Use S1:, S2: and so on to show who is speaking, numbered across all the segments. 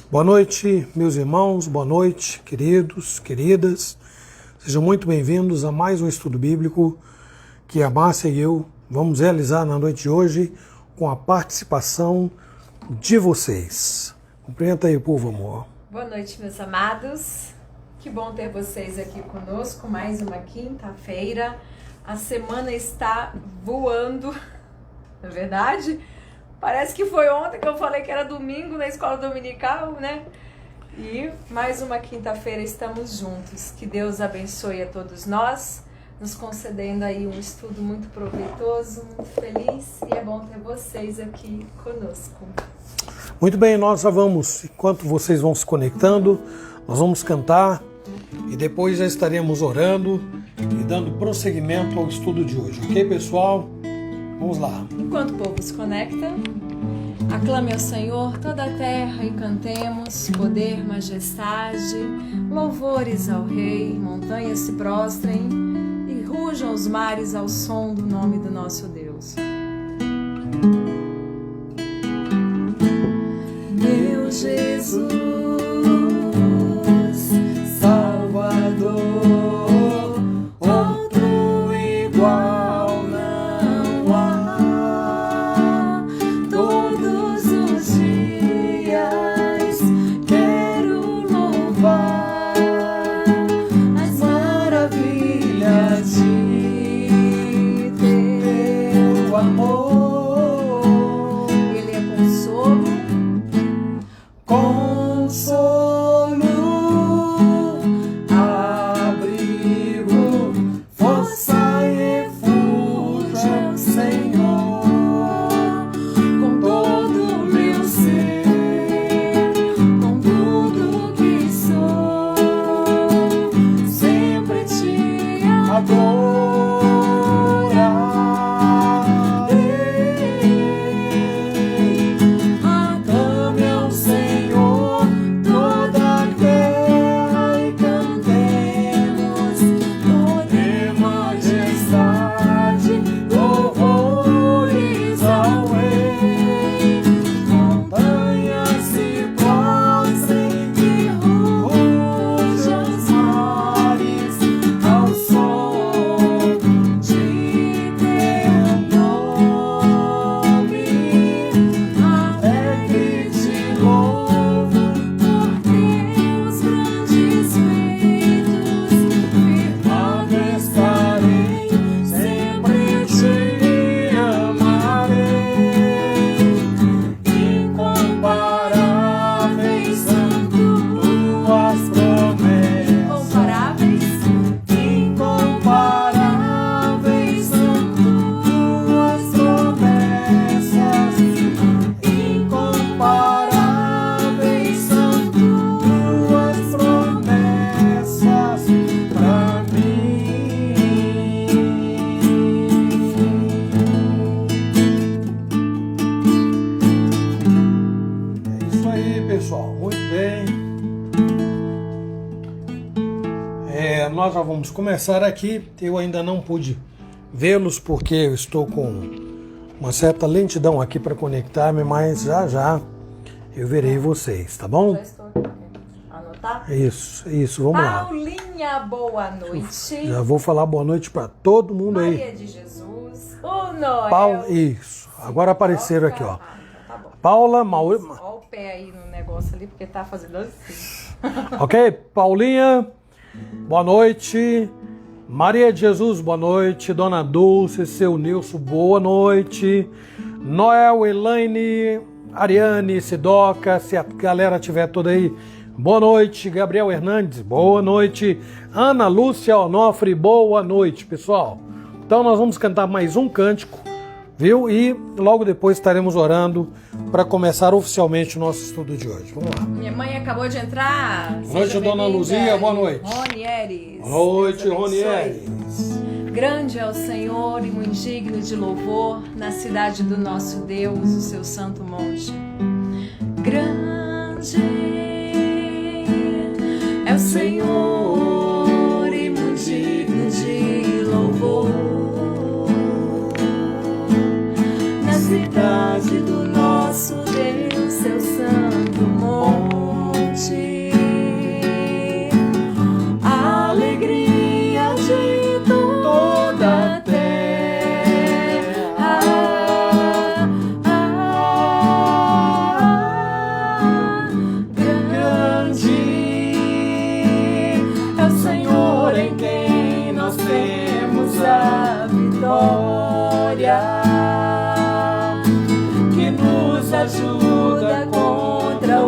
S1: Boa noite, meus irmãos, boa noite, queridos, queridas. Sejam muito bem-vindos a mais um estudo bíblico que a Márcia e eu vamos realizar na noite de hoje com a participação de vocês. Cumprimenta aí o povo, amor.
S2: Boa noite, meus amados. Que bom ter vocês aqui conosco, mais uma quinta-feira. A semana está voando, não é verdade? Parece que foi ontem que eu falei que era domingo na escola dominical, né? E mais uma quinta-feira estamos juntos. Que Deus abençoe a todos nós, nos concedendo aí um estudo muito proveitoso, muito feliz. E é bom ter vocês aqui conosco.
S1: Muito bem, nós já vamos, enquanto vocês vão se conectando, nós vamos cantar e depois já estaremos orando e dando prosseguimento ao estudo de hoje. Ok, pessoal? Vamos lá.
S2: Enquanto o povo se conecta, aclame ao Senhor toda a terra e cantemos poder, majestade, louvores ao Rei, montanhas se prostrem e rujam os mares ao som do nome do nosso Deus. Meu Jesus, Salvador, outro igual não há. Todos os dias quero louvar as maravilhas de teu amor. Ele é consolo, abrigo, força e refúgio, Senhor, com todo o meu ser, com tudo que sou, sempre te adorarei. Aclame ao Senhor toda a terra e cantemos poder, majestade, louvores ao Rei. Montanhas se prostrem e rujam os mares ao som de teu nome. Alegre te louvo por teus grandes feitos, firmado estarei, sempre te amarei. Incomparáveis são tuas promessas, incomparáveis são tuas promessas, incomparáveis são tuas promessas pra mim.
S1: É isso aí, pessoal. Muito bem. Nós já vamos começar aqui. Eu ainda não pude vê-los porque eu estou com uma certa lentidão aqui para conectar-me, mas já eu verei vocês, tá bom?
S2: Já estou aqui. Anotar?
S1: Isso, vamos lá.
S2: Paulinha, boa noite.
S1: Já vou falar boa noite para todo mundo aí.
S2: Maria de Jesus. O Noel.
S1: Isso. Agora apareceram aqui, ó.
S2: Então tá bom.
S1: Paula,
S2: Olha o pé aí no negócio ali, porque tá fazendo assim.
S1: ok? Paulinha, boa noite. Maria de Jesus, boa noite. Dona Dulce, seu Nilson, boa noite. Noel, Elaine, Ariane, Sidoca, se a galera tiver toda aí, boa noite. Gabriel Hernandes, boa noite. Ana Lúcia Onofre, boa noite, pessoal. Então nós vamos cantar mais um cântico, viu? E logo depois estaremos orando para começar oficialmente o nosso estudo de hoje. Vamos lá.
S2: Minha mãe acabou de entrar.
S1: Boa noite, dona Luzia, boa noite.
S2: Ronieres.
S1: Boa noite,
S2: Deus abençoe.
S1: Ronieres.
S2: Grande é o Senhor e muito digno de louvor na cidade do nosso Deus, o seu santo monte. Grande é o Senhor e muito digno de louvor na cidade do nosso Deus, seu santo monte.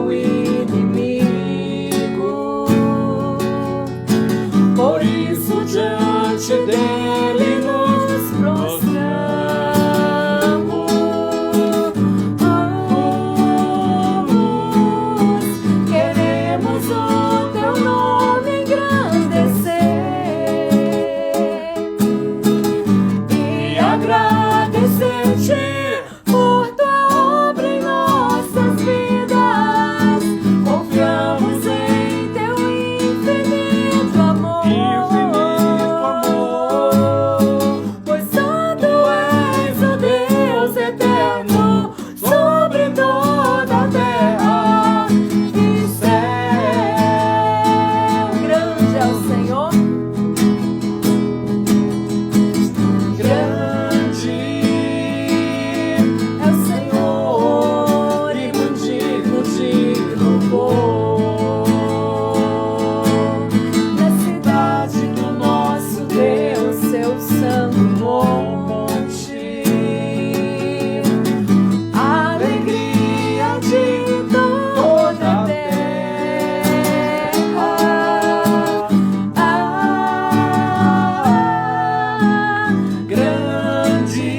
S2: o inimigo. Por isso diante dele nos prostramos. Queremos o teu nome engrandecer e agradecer-te por tua obra em nossas vidas. Confiamos em teu infinito amor. Pois só tu és o Deus eterno sobre toda a terra e céu. Grande é o Senhor. Grande é o Senhor e muito digno de louvor. Na cidade do nosso Deus, seu santo monte, a alegria de toda a terra. Grande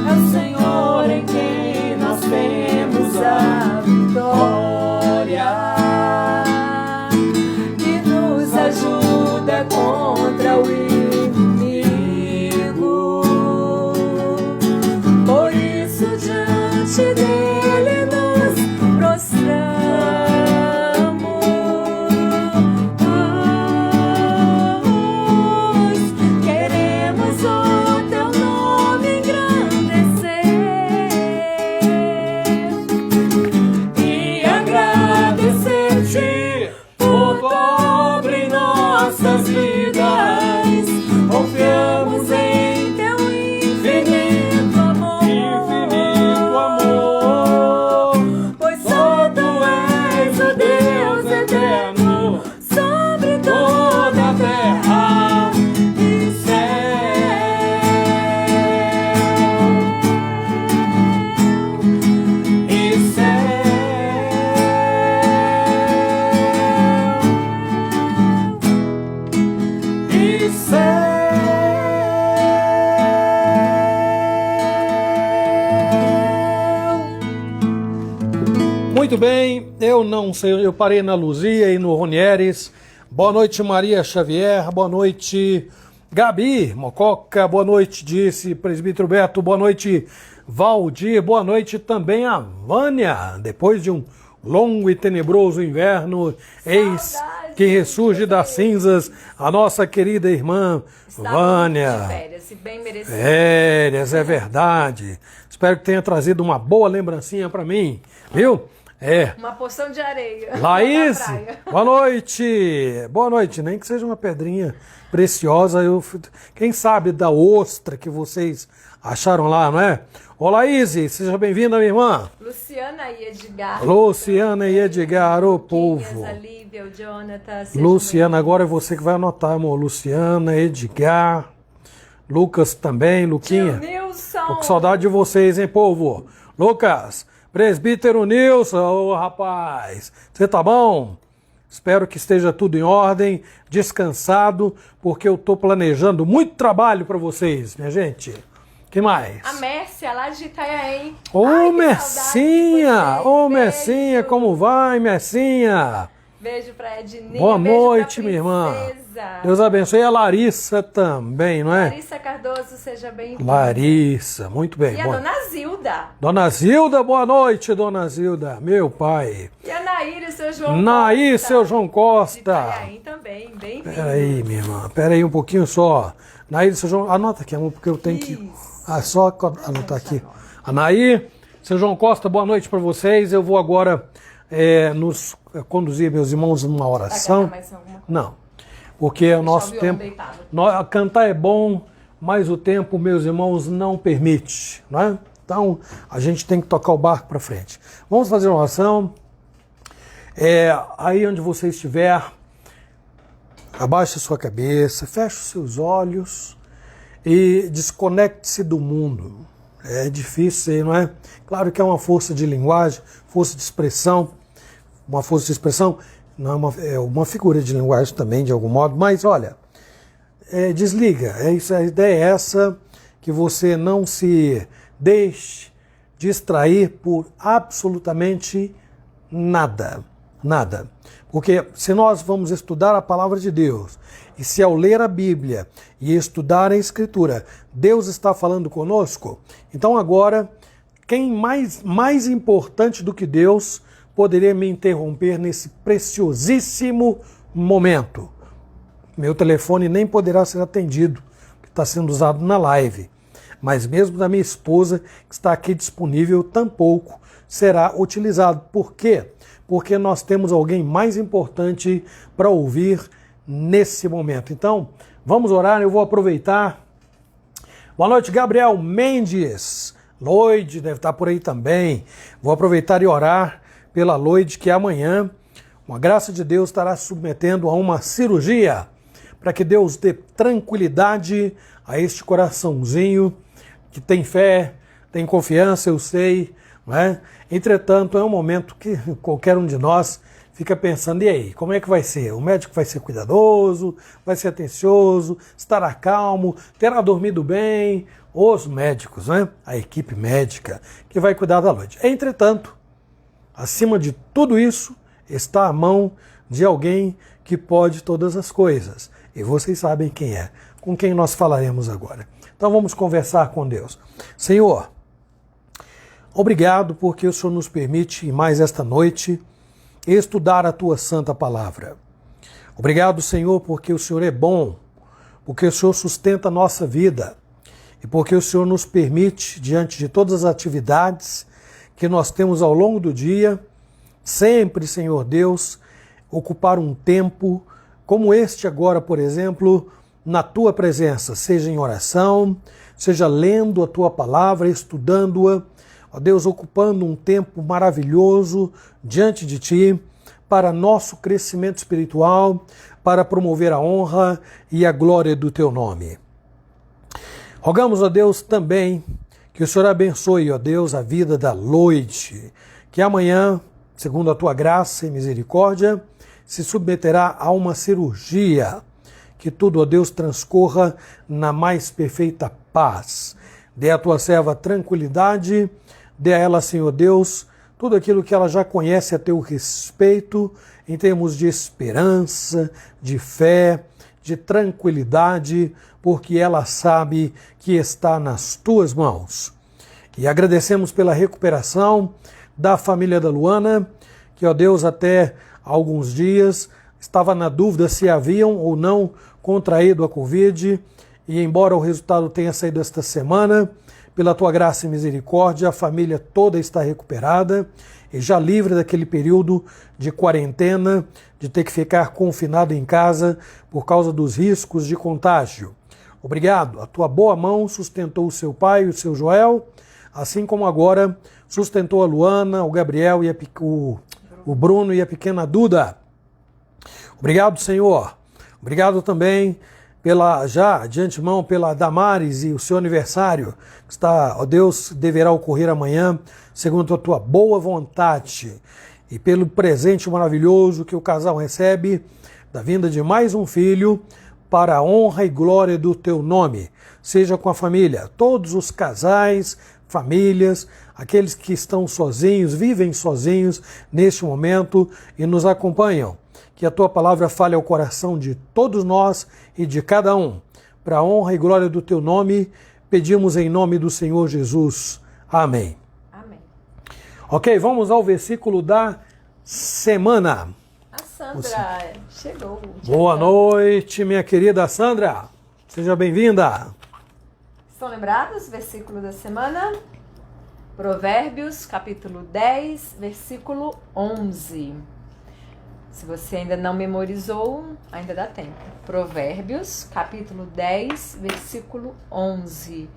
S2: é o Senhor em quem nós temos a vitória, que nos ajuda contra o inimigo. Por isso diante dele nos prostramos. Queremos o teu nome engrandecer e agradecer-te por tua obra em nossas vidas. Confiamos em teu infinito amor. Pois só tu és o Deus eterno sobre toda a terra e
S1: Muito bem, eu não sei, eu parei na Luzia e no Ronieres. Boa noite, Maria Xavier. Boa noite, Gabi Mococa. Boa noite, disse Presbítero Beto. Boa noite, Valdir. Boa noite também a Vânia. Depois de um longo e tenebroso inverno, eis que ressurge das cinzas a nossa querida irmã Vânia.
S2: De férias, e bem merecido.
S1: Férias, é verdade. Espero que tenha trazido uma boa lembrancinha para mim, viu? É.
S2: Uma porção de areia.
S1: Laís,
S2: na praia.
S1: boa noite. Boa noite, nem que seja uma pedrinha preciosa. Quem sabe da ostra que vocês acharam lá, não é? Ô Laís, seja bem-vinda, minha irmã.
S2: Luciana e Edgar.
S1: Luciana e Edgar, ô povo.
S2: A Lívia, o Jonathan.
S1: Luciana, agora é você que vai anotar, amor. Luciana, Edgar, Lucas também, Luquinha.
S2: Tio Nilson.
S1: Tô com saudade de vocês, hein, povo? Lucas, Presbítero Nilson, ô rapaz, você tá bom? Espero que esteja tudo em ordem, descansado, porque eu tô planejando muito trabalho para vocês, minha gente. Que mais?
S2: A Mércia, lá de Itanhaém.
S1: Ô, Mercinha! Ô, Mercinha, como vai, Mercinha?
S2: Beijo pra Edninha.
S1: Boa
S2: beijo
S1: noite,
S2: pra
S1: minha irmã.
S2: princesa.
S1: Deus abençoe. E a Larissa também, não é?
S2: Larissa Cardoso, seja bem-vinda.
S1: Larissa, muito bem.
S2: E a Dona Zilda.
S1: Dona Zilda, boa noite, Dona Zilda, meu pai.
S2: E a Nair e seu João
S1: Nair,
S2: Costa.
S1: seu João
S2: De
S1: Costa.
S2: Itanhaém também, bem-vindo.
S1: Peraí, minha irmã, peraí um pouquinho só. Nair, seu João, anota aqui, amor, porque eu tenho que...
S2: Isso.
S1: Ah, só anotar aqui. A Nair, seu João Costa, boa noite para vocês. Eu vou agora nos conduzir, meus irmãos, numa oração.
S2: Vai mais alguma coisa?
S1: Não, porque o nosso
S2: violão
S1: tempo...
S2: deitado.
S1: Cantar é bom, mas o tempo, meus irmãos, não permite, não é? Então, a gente tem que tocar o barco para frente. Vamos fazer uma oração. Aí onde você estiver, abaixe a sua cabeça, feche os seus olhos e desconecte-se do mundo. É difícil, não é? Claro que é uma força de linguagem, força de expressão, uma força de expressão, não é uma figura de linguagem também, de algum modo, mas olha, desliga, isso, a ideia é essa, que você não se deixe distrair por absolutamente nada, nada. Porque se nós vamos estudar a palavra de Deus, e se ao ler a Bíblia e estudar a Escritura, Deus está falando conosco, então agora, quem mais importante do que Deus poderia me interromper nesse preciosíssimo momento? Meu telefone nem poderá ser atendido, que está sendo usado na live. Mas mesmo da minha esposa, que está aqui disponível, tampouco será utilizado. Por quê? Porque nós temos alguém mais importante para ouvir nesse momento. Então, vamos orar, eu vou aproveitar. Boa noite, Gabriel Mendes. Lloyd deve estar por aí também. Vou aproveitar e orar pela Lloyd, que amanhã, com a graça de Deus, estará submetendo a uma cirurgia, para que Deus dê tranquilidade a este coraçãozinho que tem fé, tem confiança, eu sei, não é? Entretanto, é um momento que qualquer um de nós fica pensando, e aí, como é que vai ser? O médico vai ser cuidadoso, vai ser atencioso, estará calmo, terá dormido bem? Os médicos, né? A equipe médica que vai cuidar da noite. Entretanto, acima de tudo isso, está a mão de alguém que pode todas as coisas. E vocês sabem quem é, com quem nós falaremos agora. Então vamos conversar com Deus. Senhor, obrigado porque o Senhor nos permite, mais esta noite, estudar a Tua Santa Palavra. Obrigado, Senhor, porque o Senhor é bom, porque o Senhor sustenta a nossa vida e porque o Senhor nos permite, diante de todas as atividades que nós temos ao longo do dia, sempre, Senhor Deus, ocupar um tempo como este agora, por exemplo, na Tua presença, seja em oração, seja lendo a Tua palavra, estudando-a, ó Deus, ocupando um tempo maravilhoso diante de Ti, para nosso crescimento espiritual, para promover a honra e a glória do Teu nome. Rogamos, ó Deus, também que o Senhor abençoe, ó Deus, a vida da Lloyd, que amanhã, segundo a Tua graça e misericórdia, se submeterá a uma cirurgia. Que tudo, ó Deus, transcorra na mais perfeita paz. Dê à Tua serva tranquilidade, dê a ela, Senhor Deus, tudo aquilo que ela já conhece a Teu respeito, em termos de esperança, de fé, de tranquilidade, porque ela sabe que está nas Tuas mãos. E agradecemos pela recuperação da família da Luana, que, ó Deus, até alguns dias estava na dúvida se haviam ou não contraído a Covid, e embora o resultado tenha saído esta semana, pela Tua graça e misericórdia, a família toda está recuperada e já livre daquele período de quarentena, de ter que ficar confinado em casa por causa dos riscos de contágio. Obrigado, a Tua boa mão sustentou o seu pai e o seu Joel, assim como agora sustentou a Luana, o Gabriel e o Bruno e a pequena Duda. Obrigado, Senhor. Obrigado também já de antemão pela Damares e o seu aniversário, que está, ó Deus, deverá ocorrer amanhã, segundo a Tua boa vontade, e pelo presente maravilhoso que o casal recebe, da vinda de mais um filho, para a honra e glória do Teu nome. Seja com a família, todos os casais, famílias, aqueles que estão sozinhos, vivem sozinhos neste momento e nos acompanham. Que a Tua palavra fale ao coração de todos nós e de cada um. Para a honra e glória do Teu nome, pedimos em nome do Senhor Jesus. Amém.
S2: Amém.
S1: Ok, vamos ao versículo da semana.
S2: A Sandra chegou.
S1: Boa noite, minha querida Sandra. Seja bem-vinda.
S2: Estão lembrados? Versículo da semana? Provérbios, capítulo 10, versículo 11. Se você ainda não memorizou, ainda dá tempo. Provérbios, capítulo 10, versículo 11,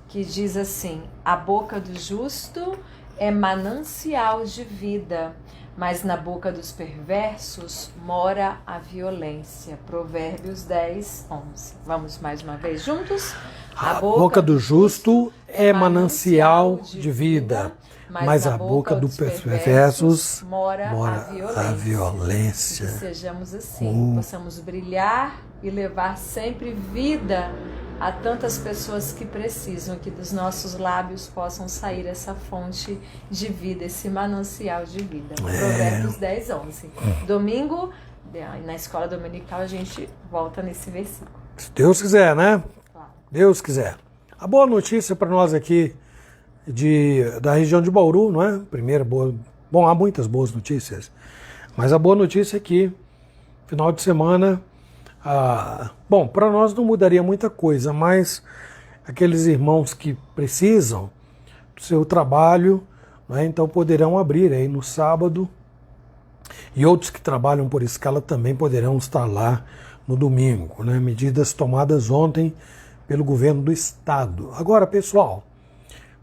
S2: que diz assim: a boca do justo é manancial de vida, mas na boca dos perversos mora a violência. Provérbios 10, 11. Vamos mais uma vez juntos?
S1: A boca do justo é manancial de vida, mas a boca dos perversos mora a violência.
S2: Que sejamos assim, possamos brilhar e levar sempre vida a tantas pessoas que precisam, que dos nossos lábios possam sair essa fonte de vida, esse manancial de vida. Provérbios 10, 11. Domingo, na escola dominical, a gente volta nesse versículo.
S1: Se Deus quiser, né?
S2: Claro.
S1: Deus quiser. A boa notícia para nós aqui da região de Bauru, não é? Primeira boa. Bom, há muitas boas notícias, mas a boa notícia é que final de semana, bom, para nós não mudaria muita coisa, mas aqueles irmãos que precisam do seu trabalho, né, então poderão abrir aí no sábado, e outros que trabalham por escala também poderão estar lá no domingo, né? Medidas tomadas ontem pelo governo do estado. Agora, pessoal,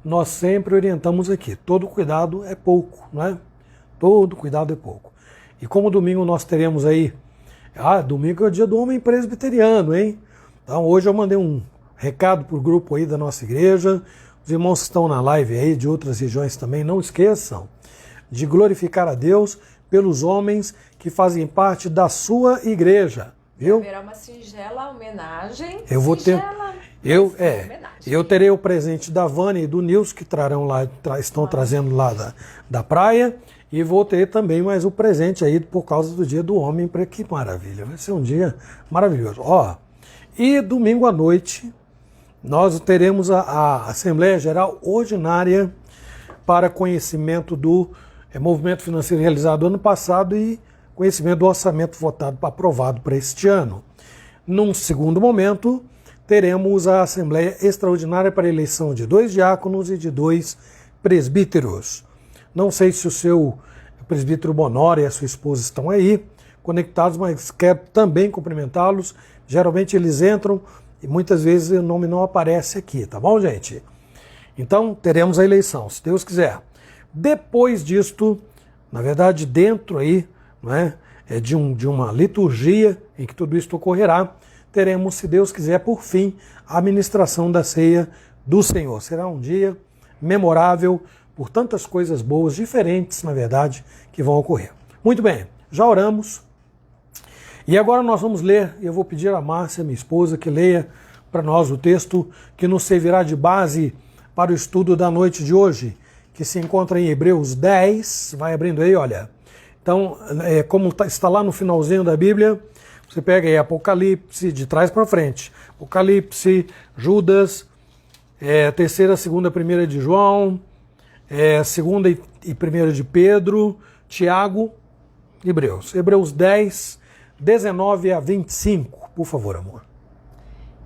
S1: nós sempre orientamos aqui, todo cuidado é pouco, né? Todo cuidado é pouco. E como domingo nós teremos aí, domingo é o dia do homem presbiteriano, hein? Então hoje eu mandei um recado para o grupo aí da nossa igreja, os irmãos que estão na live aí de outras regiões também, não esqueçam de glorificar a Deus pelos homens que fazem parte da sua igreja, viu?
S2: Haverá uma singela homenagem.
S1: Eu terei o presente da Vânia e do Nilson, que trarão lá, estão trazendo lá da praia, e vou ter também mais o presente aí por causa do Dia do Homem. Que maravilha, vai ser um dia maravilhoso. E domingo à noite nós teremos a Assembleia Geral Ordinária para conhecimento do movimento financeiro realizado ano passado e conhecimento do orçamento aprovado para este ano. Num segundo momento, teremos a Assembleia Extraordinária para a eleição de 2 diáconos e de 2 presbíteros. Não sei se o seu presbítero Bonora e a sua esposa estão aí conectados, mas quero também cumprimentá-los. Geralmente eles entram e muitas vezes o nome não aparece aqui, tá bom, gente? Então, teremos a eleição, se Deus quiser. Depois disto, na verdade, dentro aí, né, de uma liturgia em que tudo isso ocorrerá, teremos, se Deus quiser, por fim, a administração da ceia do Senhor. Será um dia memorável por tantas coisas boas, diferentes, na verdade, que vão ocorrer. Muito bem, já oramos. E agora nós vamos ler, e eu vou pedir a Márcia, minha esposa, que leia para nós o texto que nos servirá de base para o estudo da noite de hoje, que se encontra em Hebreus 10, vai abrindo aí, olha. Então, como está lá no finalzinho da Bíblia, você pega aí Apocalipse, de trás para frente. Apocalipse, Judas, 3ª, 2ª, 1ª de João, 2ª e 1ª de Pedro, Tiago, Hebreus. Hebreus 10, 19 a 25, por favor, amor.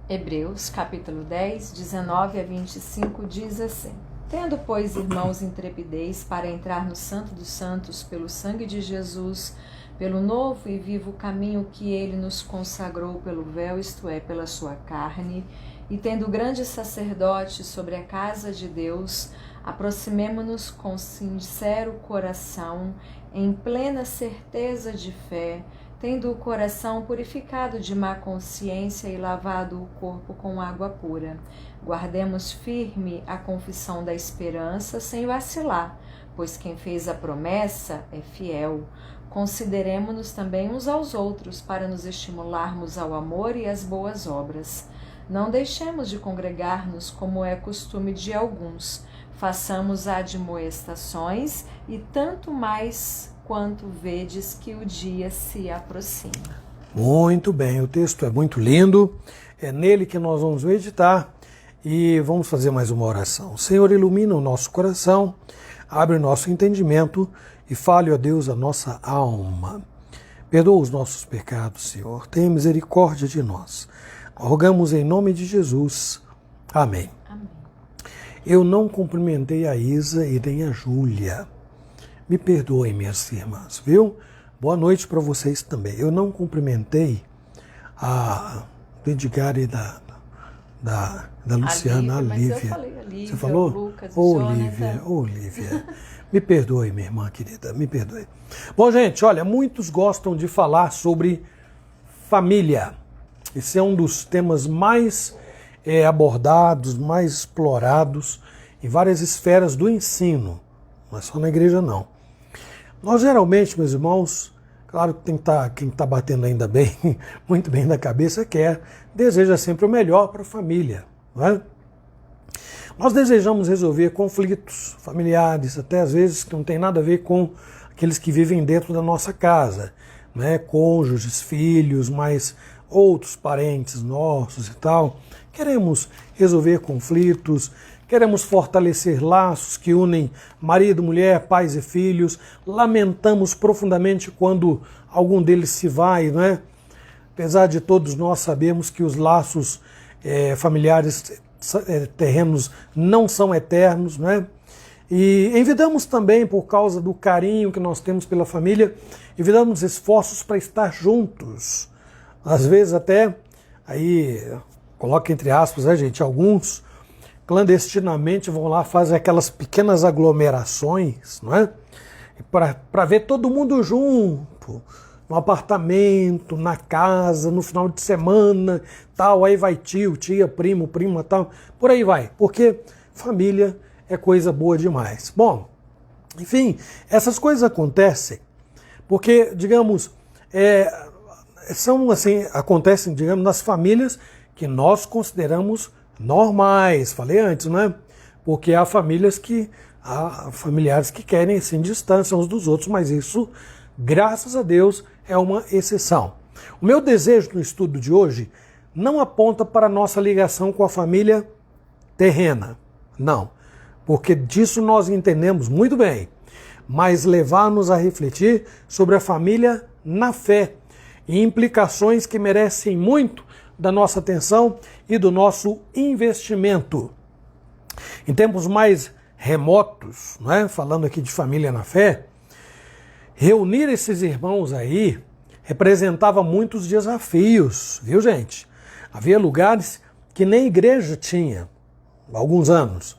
S2: Hebreus, capítulo 10, 19 a 25, diz assim: Tendo, pois, irmãos, intrepidez para entrar no Santo dos Santos pelo sangue de Jesus, pelo novo e vivo caminho que ele nos consagrou pelo véu, isto é, pela sua carne, e tendo grande sacerdote sobre a casa de Deus, aproximemo-nos com sincero coração, em plena certeza de fé, tendo o coração purificado de má consciência e lavado o corpo com água pura. Guardemos firme a confissão da esperança sem vacilar, pois quem fez a promessa é fiel. Consideremo-nos também uns aos outros para nos estimularmos ao amor e às boas obras. Não deixemos de congregar-nos como é costume de alguns. Façamos admoestações e tanto mais quanto vedes que o dia se aproxima.
S1: Muito bem, o texto é muito lindo, é nele que nós vamos meditar e vamos fazer mais uma oração. Senhor, ilumina o nosso coração, abre o nosso entendimento e fale, ó Deus, a nossa alma. Perdoa os nossos pecados, Senhor, tenha misericórdia de nós. Rogamos em nome de Jesus. Amém.
S2: Amém.
S1: Eu não cumprimentei a Isa e nem a Júlia. Me perdoem, minhas irmãs, viu? Boa noite para vocês também. Eu não cumprimentei do Edgar e da Luciana, a Lívia.
S2: Mas eu falei a Lívia,
S1: você falou?
S2: O Lucas, o
S1: Lívia. Me perdoe, minha irmã querida, me perdoe. Bom, gente, olha, muitos gostam de falar sobre família. Esse é um dos temas mais abordados, mais explorados em várias esferas do ensino, não é só na igreja não. Nós geralmente, meus irmãos, claro que quem está batendo ainda bem, muito bem da cabeça, deseja sempre o melhor para a família, não é? Nós desejamos resolver conflitos familiares, até às vezes que não tem nada a ver com aqueles que vivem dentro da nossa casa, né? Cônjuges, filhos, mas outros parentes nossos e tal. Queremos resolver conflitos, queremos fortalecer laços que unem marido, mulher, pais e filhos. Lamentamos profundamente quando algum deles se vai, né? Apesar de todos nós sabemos que os laços familiares terrenos não são eternos, né? E envidamos também, por causa do carinho que nós temos pela família, envidamos esforços para estar juntos. Às vezes até, aí, coloca entre aspas, né, gente, alguns clandestinamente vão lá, fazem aquelas pequenas aglomerações, não é? Para ver todo mundo junto, no apartamento, na casa, no final de semana, tal, aí vai tio, tia, primo, prima, tal, por aí vai, porque família é coisa boa demais. Bom, enfim, essas coisas acontecem porque, digamos, acontecem, digamos, nas famílias que nós consideramos normais, falei antes, né? Porque há familiares que querem, assim, distância uns dos outros, mas isso, graças a Deus, é uma exceção. O meu desejo no estudo de hoje não aponta para a nossa ligação com a família terrena, não, porque disso nós entendemos muito bem, mas levar-nos a refletir sobre a família na fé e implicações que merecem muito da nossa atenção e do nosso investimento. Em tempos mais remotos, não é? Falando aqui de família na fé, reunir esses irmãos aí representava muitos desafios, viu, gente? Havia lugares que nem igreja tinha há alguns anos.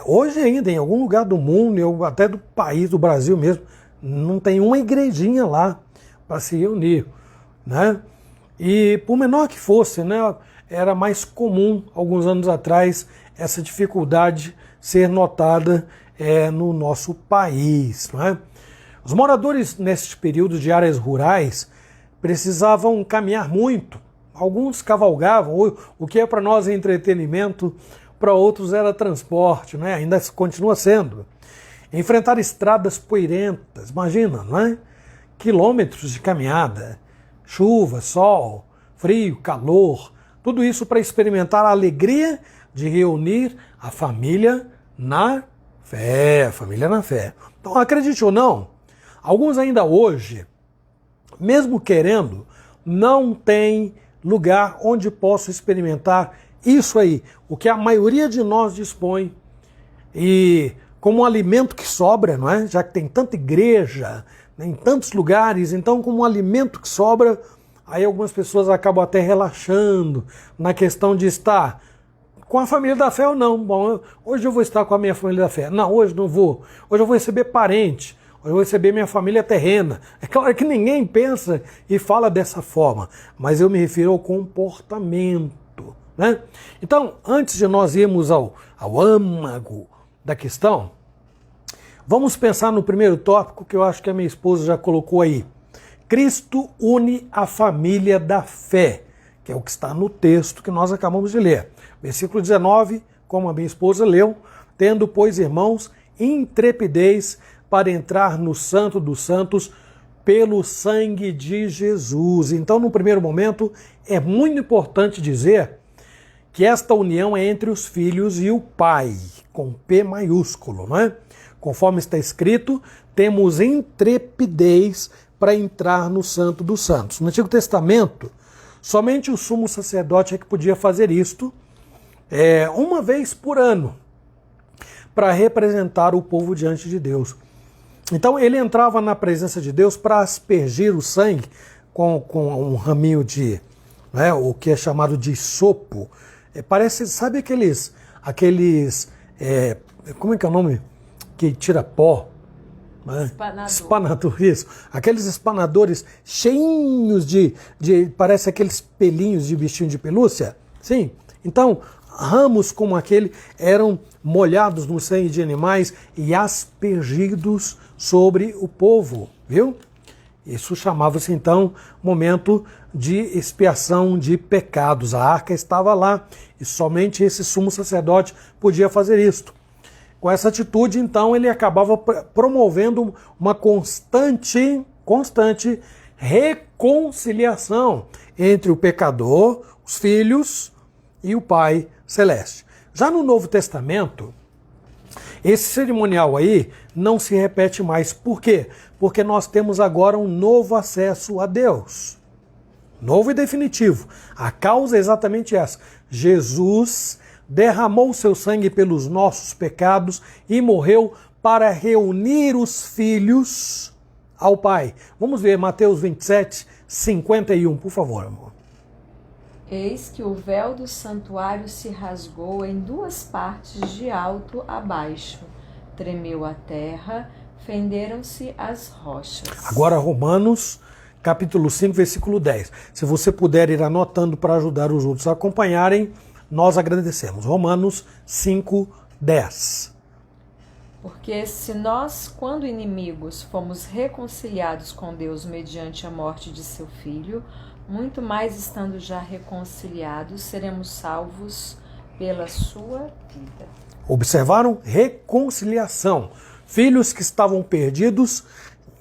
S1: Hoje ainda, em algum lugar do mundo, até do país, do Brasil mesmo, não tem uma igrejinha lá para se reunir, né? E por menor que fosse, né, era mais comum, alguns anos atrás, essa dificuldade ser notada no nosso país, não é? Os moradores, nesse período de áreas rurais, precisavam caminhar muito. Alguns cavalgavam, o que é para nós entretenimento, para outros era transporte, né? Ainda continua sendo. Enfrentar estradas poeirentas, imagina, não é? Quilômetros de caminhada, chuva, sol, frio, calor, tudo isso para experimentar a alegria de reunir a família na fé, Então, acredite ou não, alguns ainda hoje, mesmo querendo, não tem lugar onde possa experimentar isso aí, o que a maioria de nós dispõe, e como um alimento que sobra, não é? Já que tem tanta igreja, em tantos lugares, então como um alimento que sobra, aí algumas pessoas acabam até relaxando na questão de estar com a família da fé ou não. Bom, hoje eu vou estar com a minha família da fé. Não, hoje não vou. Hoje eu vou receber parente. Hoje eu vou receber minha família terrena. É claro que ninguém pensa e fala dessa forma, mas eu me refiro ao comportamento, né? Então, antes de nós irmos ao âmago da questão, vamos pensar no primeiro tópico que eu acho que a minha esposa já colocou aí. Cristo une a família da fé, que é o que está no texto que nós acabamos de ler. Versículo 19, como a minha esposa leu, tendo, pois, irmãos, intrepidez para entrar no Santo dos Santos pelo sangue de Jesus. Então, no primeiro momento, é muito importante dizer que esta união é entre os filhos e o Pai, com P maiúsculo, não é? Conforme está escrito, temos intrepidez para entrar no Santo dos Santos. No Antigo Testamento, somente o sumo sacerdote é que podia fazer isto uma vez por ano, para representar o povo diante de Deus. Então ele entrava na presença de Deus para aspergir o sangue com um raminho de, né, o que é chamado de sopo. Parece, sabe aqueles como é que é o nome? Que tira pó. Espanador, isso. Aqueles espanadores cheinhos de parece aqueles pelinhos de bichinho de pelúcia. Sim, Então, ramos como aquele eram molhados no sangue de animais e aspergidos sobre o povo, viu? Isso chamava-se então momento de expiação de pecados. A arca estava lá e somente esse sumo sacerdote podia fazer isto. Com essa atitude, então, ele acabava promovendo uma constante reconciliação entre o pecador, os filhos e o Pai Celeste. Já no Novo Testamento, esse cerimonial aí não se repete mais. Por quê? Porque nós temos agora um novo acesso a Deus. Novo e definitivo. A causa é exatamente essa. Jesus derramou seu sangue pelos nossos pecados e morreu para reunir os filhos ao Pai. Vamos ver Mateus 27, 51, por favor, amor.
S2: Eis que o véu do santuário se rasgou em duas partes de alto a baixo. Tremeu a terra, fenderam-se as rochas.
S1: Agora Romanos, capítulo 5, versículo 10. Se você puder ir anotando para ajudar os outros a acompanharem, nós agradecemos. Romanos 5, 10.
S2: Porque se nós, quando inimigos, fomos reconciliados com Deus mediante a morte de seu Filho, muito mais estando já reconciliados, seremos salvos pela sua vida.
S1: Observaram? Reconciliação. Filhos que estavam perdidos,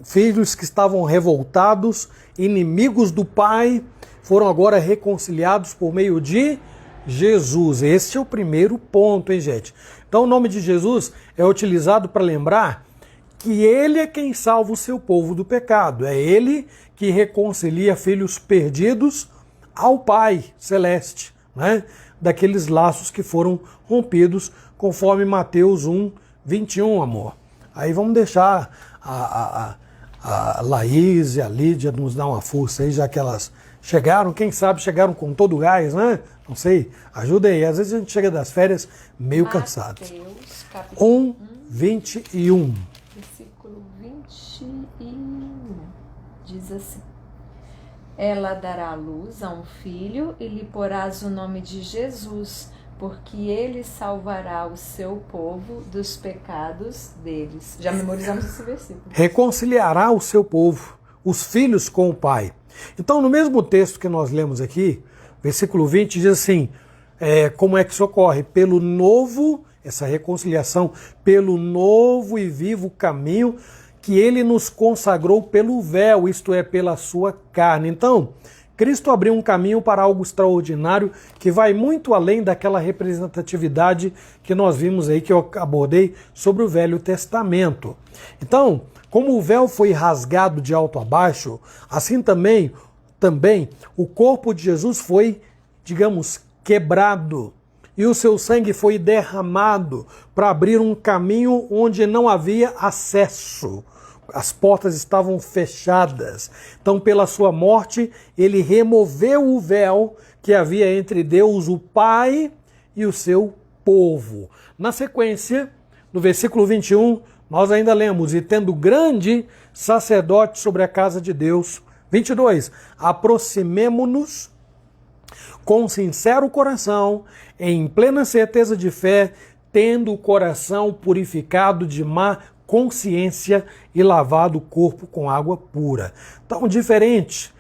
S1: filhos que estavam revoltados, inimigos do Pai, foram agora reconciliados por meio de Jesus. Este é o primeiro ponto, hein, gente? Então o nome de Jesus é utilizado para lembrar que ele é quem salva o seu povo do pecado. É ele que reconcilia filhos perdidos ao Pai Celeste, né? Daqueles laços que foram rompidos, conforme Mateus 1, 21, amor. Aí vamos deixar a Laís e a Lídia nos dar uma força aí, já que elas chegaram, quem sabe chegaram com todo o gás, né? Não sei, ajuda aí. Às vezes a gente chega das férias meio cansado.
S2: Mateus, capítulo
S1: 1, 21.
S2: Versículo 21. Diz assim: Ela dará à luz a um filho e lhe porás o nome de Jesus, porque ele salvará o seu povo dos pecados deles. Já memorizamos esse versículo.
S1: Reconciliará o seu povo, os filhos com o Pai. Então, no mesmo texto que nós lemos aqui, versículo 20 diz assim, como é que isso ocorre? Pelo novo, essa reconciliação, pelo novo e vivo caminho que ele nos consagrou pelo véu, isto é, pela sua carne. Então, Cristo abriu um caminho para algo extraordinário que vai muito além daquela representatividade que nós vimos aí, que eu abordei sobre o Velho Testamento. Então, como o véu foi rasgado de alto a baixo, assim também o corpo de Jesus foi, digamos, quebrado e o seu sangue foi derramado para abrir um caminho onde não havia acesso. As portas estavam fechadas. Então, pela sua morte, ele removeu o véu que havia entre Deus, o Pai, e o seu povo. Na sequência, no versículo 21, nós ainda lemos, e tendo grande sacerdote sobre a casa de Deus. 22, aproximemo-nos com sincero coração, em plena certeza de fé, tendo o coração purificado de má consciência e lavado o corpo com água pura. Então, diferente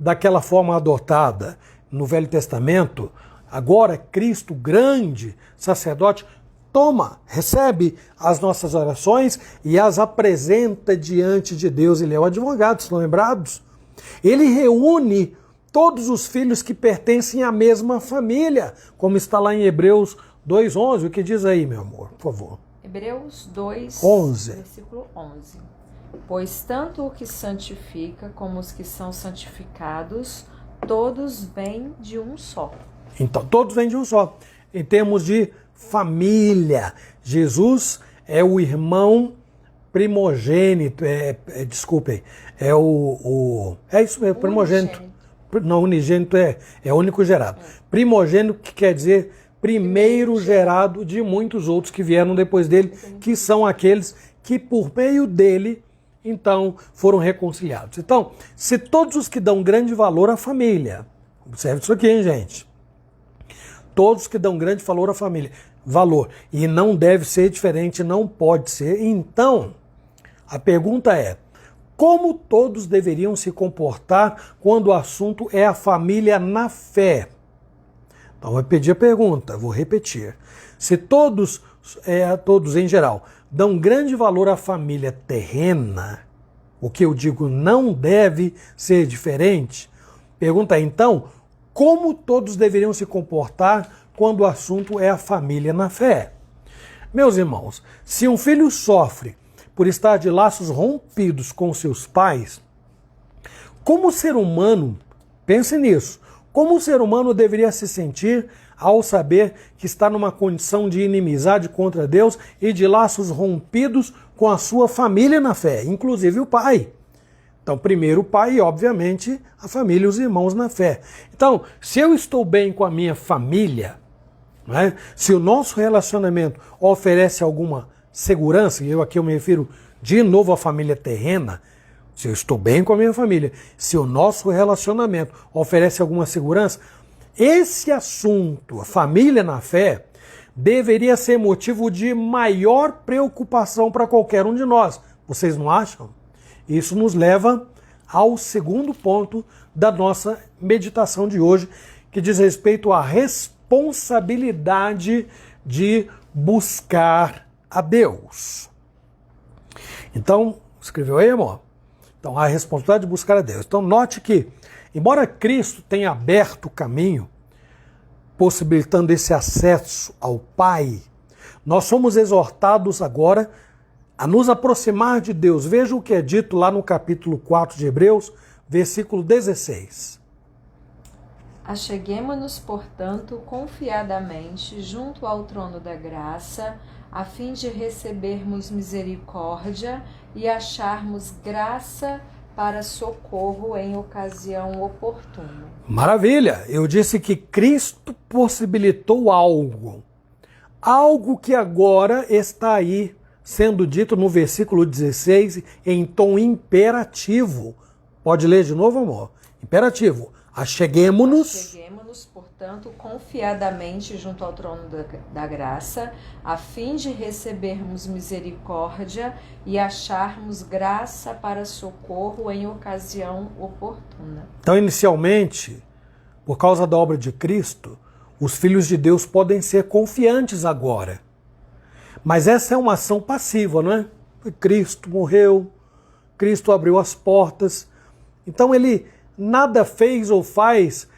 S1: daquela forma adotada no Velho Testamento, agora Cristo, grande sacerdote, recebe as nossas orações e as apresenta diante de Deus. Ele é o advogado, estão lembrados? Ele reúne todos os filhos que pertencem à mesma família, como está lá em Hebreus 2:11. O que diz aí, meu amor, por favor?
S2: Hebreus 2,
S1: 11.
S2: versículo 11. Pois tanto o que santifica como os que são santificados, todos vêm de um só.
S1: Então, todos vêm de um só. Em termos de família, Jesus é o irmão primogênito, é isso mesmo, primogênito. Não, unigênito é único gerado. Primogênito, que quer dizer primeiro gerado de muitos outros que vieram depois dele, que são aqueles que por meio dele, então, foram reconciliados. Então, se todos os que dão grande valor à família, observe isso aqui, hein, gente? todos que dão grande valor à família. Valor. E não deve ser diferente, não pode ser. Então, a pergunta é, como todos deveriam se comportar quando o assunto é a família na fé? Então, vou repetir a pergunta, vou repetir. Se todos em geral, dão grande valor à família terrena, o que eu digo não deve ser diferente, pergunta é, então, como todos deveriam se comportar quando o assunto é a família na fé? Meus irmãos, se um filho sofre por estar de laços rompidos com seus pais, como ser humano, pense nisso, como o ser humano deveria se sentir ao saber que está numa condição de inimizade contra Deus e de laços rompidos com a sua família na fé, inclusive o pai? Então, primeiro o pai e, obviamente, a família e os irmãos na fé. Então, se eu estou bem com a minha família, né, se o nosso relacionamento oferece alguma segurança, e eu me refiro de novo à família terrena, se eu estou bem com a minha família, se o nosso relacionamento oferece alguma segurança, esse assunto, a família na fé, deveria ser motivo de maior preocupação para qualquer um de nós. Vocês não acham? Isso nos leva ao segundo ponto da nossa meditação de hoje, que diz respeito à responsabilidade de buscar a Deus. Então, escreveu aí, amor? Então, a responsabilidade de buscar a Deus. Então, note que, embora Cristo tenha aberto o caminho, possibilitando esse acesso ao Pai, nós somos exortados agora a nos aproximar de Deus. Veja o que é dito lá no capítulo 4 de Hebreus, versículo 16.
S2: Acheguemo-nos, portanto, confiadamente junto ao trono da graça, a fim de recebermos misericórdia e acharmos graça para socorro em ocasião oportuna.
S1: Maravilha! Eu disse que Cristo possibilitou algo que agora está aí sendo dito no versículo 16 em tom imperativo. Pode ler de novo, amor? Imperativo. Acheguemo-nos,
S2: portanto, confiadamente junto ao trono da graça, a fim de recebermos misericórdia e acharmos graça para socorro em ocasião oportuna.
S1: Então, inicialmente, por causa da obra de Cristo, os filhos de Deus podem ser confiantes agora. Mas essa é uma ação passiva, não é? Cristo morreu, Cristo abriu as portas, então ele nada fez ou faz,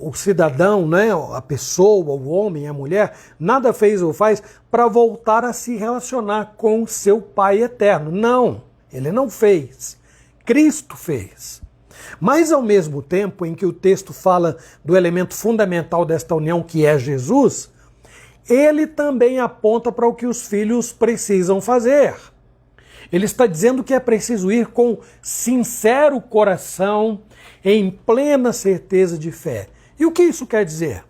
S1: o cidadão, né, a pessoa, o homem, a mulher, nada fez ou faz para voltar a se relacionar com seu Pai eterno. Não, ele não fez. Cristo fez. Mas ao mesmo tempo em que o texto fala do elemento fundamental desta união, que é Jesus, ele também aponta para o que os filhos precisam fazer. Ele está dizendo que é preciso ir com sincero coração, em plena certeza de fé. E o que isso quer dizer?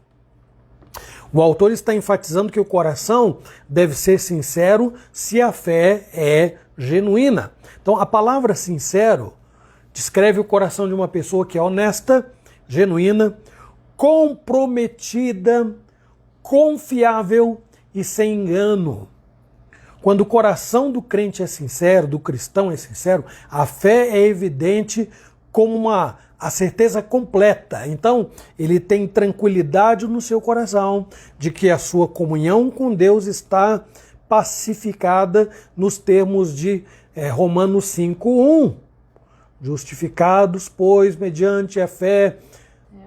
S1: O autor está enfatizando que o coração deve ser sincero se a fé é genuína. Então, a palavra sincero descreve o coração de uma pessoa que é honesta, genuína, comprometida, confiável e sem engano. Quando o coração do crente é sincero, do cristão é sincero, a fé é evidente como a certeza completa. Então, ele tem tranquilidade no seu coração de que a sua comunhão com Deus está pacificada nos termos de Romanos 5:1. Justificados, pois, mediante a fé,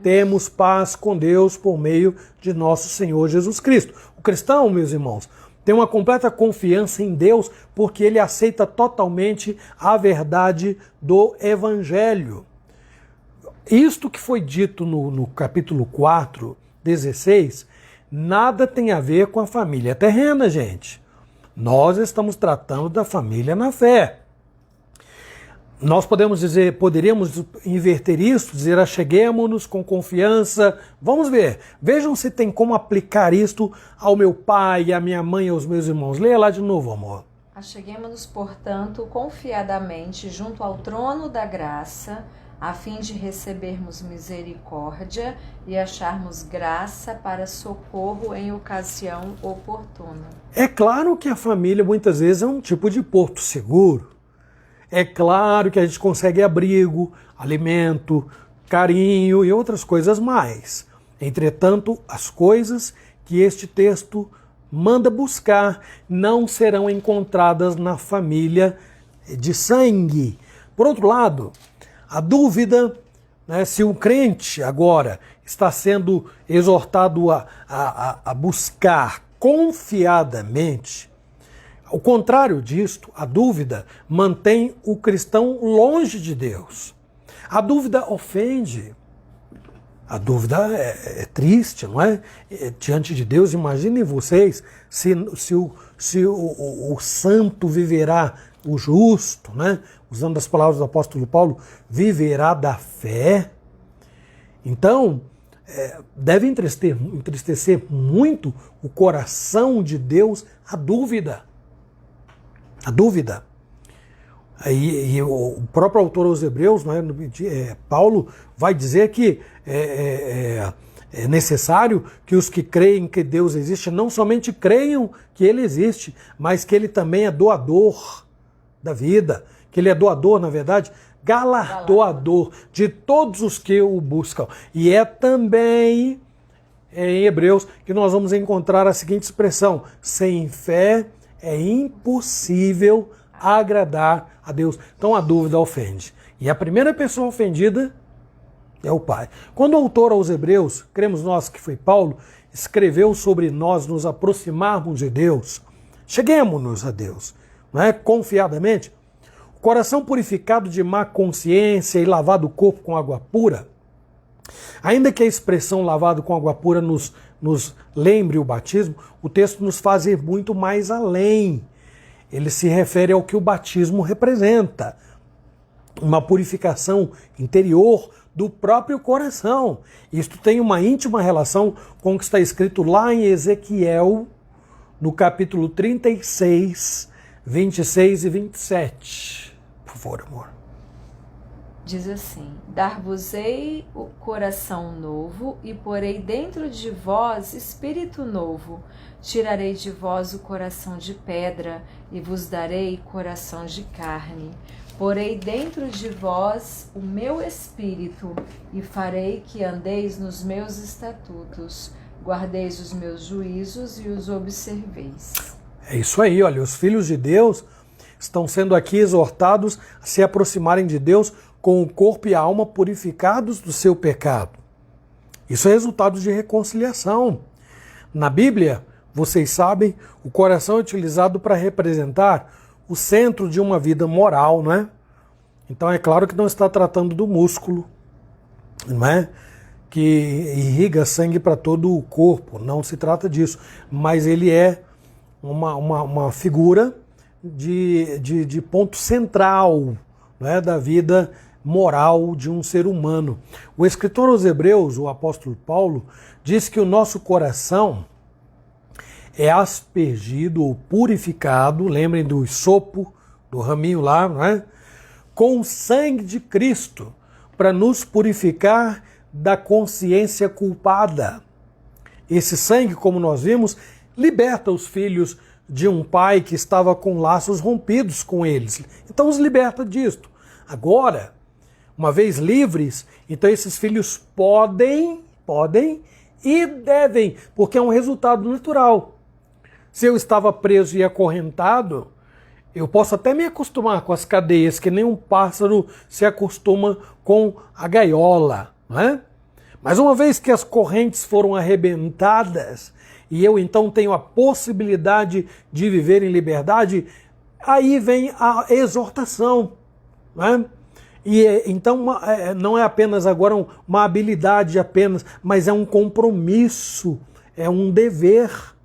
S1: temos paz com Deus por meio de nosso Senhor Jesus Cristo. O cristão, meus irmãos, tem uma completa confiança em Deus porque ele aceita totalmente a verdade do Evangelho. Isto que foi dito no capítulo 4, 16, nada tem a ver com a família terrena, gente. Nós estamos tratando da família na fé. Nós poderíamos inverter isso, dizer acheguemo-nos com confiança. Vamos ver, vejam se tem como aplicar isto ao meu pai, à minha mãe e aos meus irmãos. Leia lá de novo, amor.
S2: Acheguemo-nos, portanto, confiadamente junto ao trono da graça, a fim de recebermos misericórdia e acharmos graça para socorro em ocasião oportuna.
S1: É claro que a família muitas vezes é um tipo de porto seguro. É claro que a gente consegue abrigo, alimento, carinho e outras coisas mais. Entretanto, as coisas que este texto manda buscar não serão encontradas na família de sangue. Por outro lado, a dúvida, né, se o crente agora está sendo exortado a buscar confiadamente, ao contrário disto, a dúvida mantém o cristão longe de Deus. A dúvida ofende. A dúvida é triste, não é? Diante de Deus, imaginem vocês se o santo viverá, o justo, né? Usando as palavras do apóstolo Paulo, viverá da fé. Então, deve entristecer muito o coração de Deus a dúvida. A dúvida. E o próprio autor aos Hebreus, né, Paulo, vai dizer que é necessário que os que creem que Deus existe não somente creiam que Ele existe, mas que Ele também é doador da vida, que Ele é doador, na verdade, galardoador de todos os que o buscam. E é também em Hebreus que nós vamos encontrar a seguinte expressão: sem fé é impossível agradar a Deus. Então a dúvida ofende. E a primeira pessoa ofendida é o Pai. Quando o autor aos Hebreus, cremos nós que foi Paulo, escreveu sobre nós nos aproximarmos de Deus, cheguemos-nos a Deus, não é? Confiadamente, o coração purificado de má consciência e lavado o corpo com água pura, ainda que a expressão lavado com água pura nos lembre o batismo, o texto nos faz ir muito mais além. Ele se refere ao que o batismo representa, uma purificação interior do próprio coração. Isto tem uma íntima relação com o que está escrito lá em Ezequiel, no capítulo 36, 26 e 27. Por favor, amor.
S2: Diz assim: dar-vos-ei o coração novo e porei dentro de vós espírito novo. Tirarei de vós o coração de pedra e vos darei coração de carne. Porei dentro de vós o meu espírito e farei que andeis nos meus estatutos, guardeis os meus juízos e os observeis.
S1: É isso aí, olha, os filhos de Deus estão sendo aqui exortados a se aproximarem de Deus com o corpo e a alma purificados do seu pecado. Isso é resultado de reconciliação. Na Bíblia, vocês sabem, o coração é utilizado para representar o centro de uma vida moral, não é? Então é claro que não está tratando do músculo, não é? Que irriga sangue para todo o corpo, não se trata disso. Mas ele é uma figura de ponto central, não é? Da vida moral de um ser humano. O escritor aos Hebreus, o apóstolo Paulo, diz que o nosso coração é aspergido ou purificado, lembrem do hisopo, do raminho lá, não é? Com o sangue de Cristo, para nos purificar da consciência culpada. Esse sangue, como nós vimos, liberta os filhos de um pai que estava com laços rompidos com eles. Então os liberta disto. Agora, uma vez livres, então esses filhos podem e devem, porque é um resultado natural. Se eu estava preso e acorrentado, eu posso até me acostumar com as cadeias, que nem um pássaro se acostuma com a gaiola, não é? Mas uma vez que as correntes foram arrebentadas e eu então tenho a possibilidade de viver em liberdade, aí vem a exortação, não é? E então não é apenas agora uma habilidade apenas, mas é um compromisso, é um dever.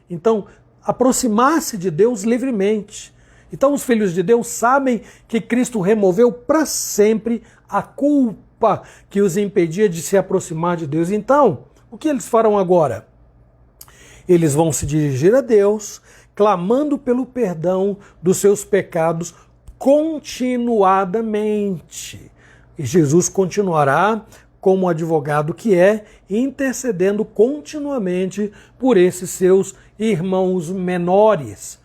S1: Então, aproximar-se de Deus livremente. Então os filhos de Deus sabem que Cristo removeu para sempre a culpa que os impedia de se aproximar de Deus. Então, o que eles farão agora? Eles vão se dirigir a Deus, clamando pelo perdão dos seus pecados continuadamente. E Jesus continuará como advogado que é, intercedendo continuamente por esses seus irmãos menores,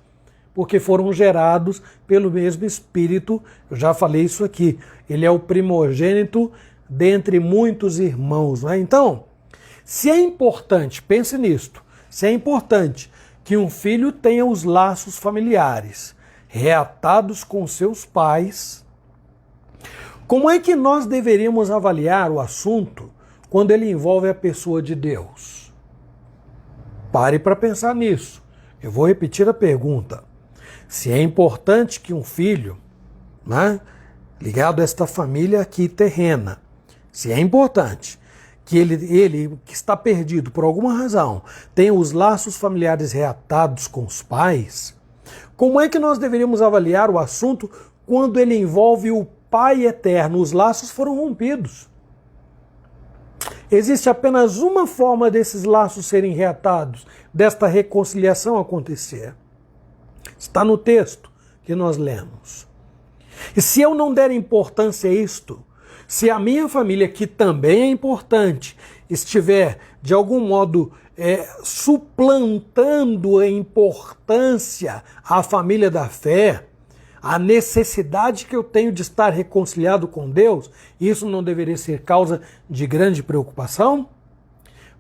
S1: porque foram gerados pelo mesmo Espírito. Eu já falei isso aqui. Ele é o primogênito dentre muitos irmãos. Não é? Então, se é importante, pense nisto, se é importante que um filho tenha os laços familiares reatados com seus pais, como é que nós deveríamos avaliar o assunto quando ele envolve a pessoa de Deus? Pare para pensar nisso. Eu vou repetir a pergunta. Se é importante que um filho, né, ligado a esta família aqui terrena, se é importante que ele que está perdido por alguma razão tenha os laços familiares reatados com os pais, como é que nós deveríamos avaliar o assunto quando ele envolve o Pai eterno? Os laços foram rompidos. Existe apenas uma forma desses laços serem reatados, desta reconciliação acontecer. Está no texto que nós lemos. E se eu não der importância a isto, se a minha família, que também é importante, estiver de algum modo suplantando a importância à família da fé, a necessidade que eu tenho de estar reconciliado com Deus, isso não deveria ser causa de grande preocupação?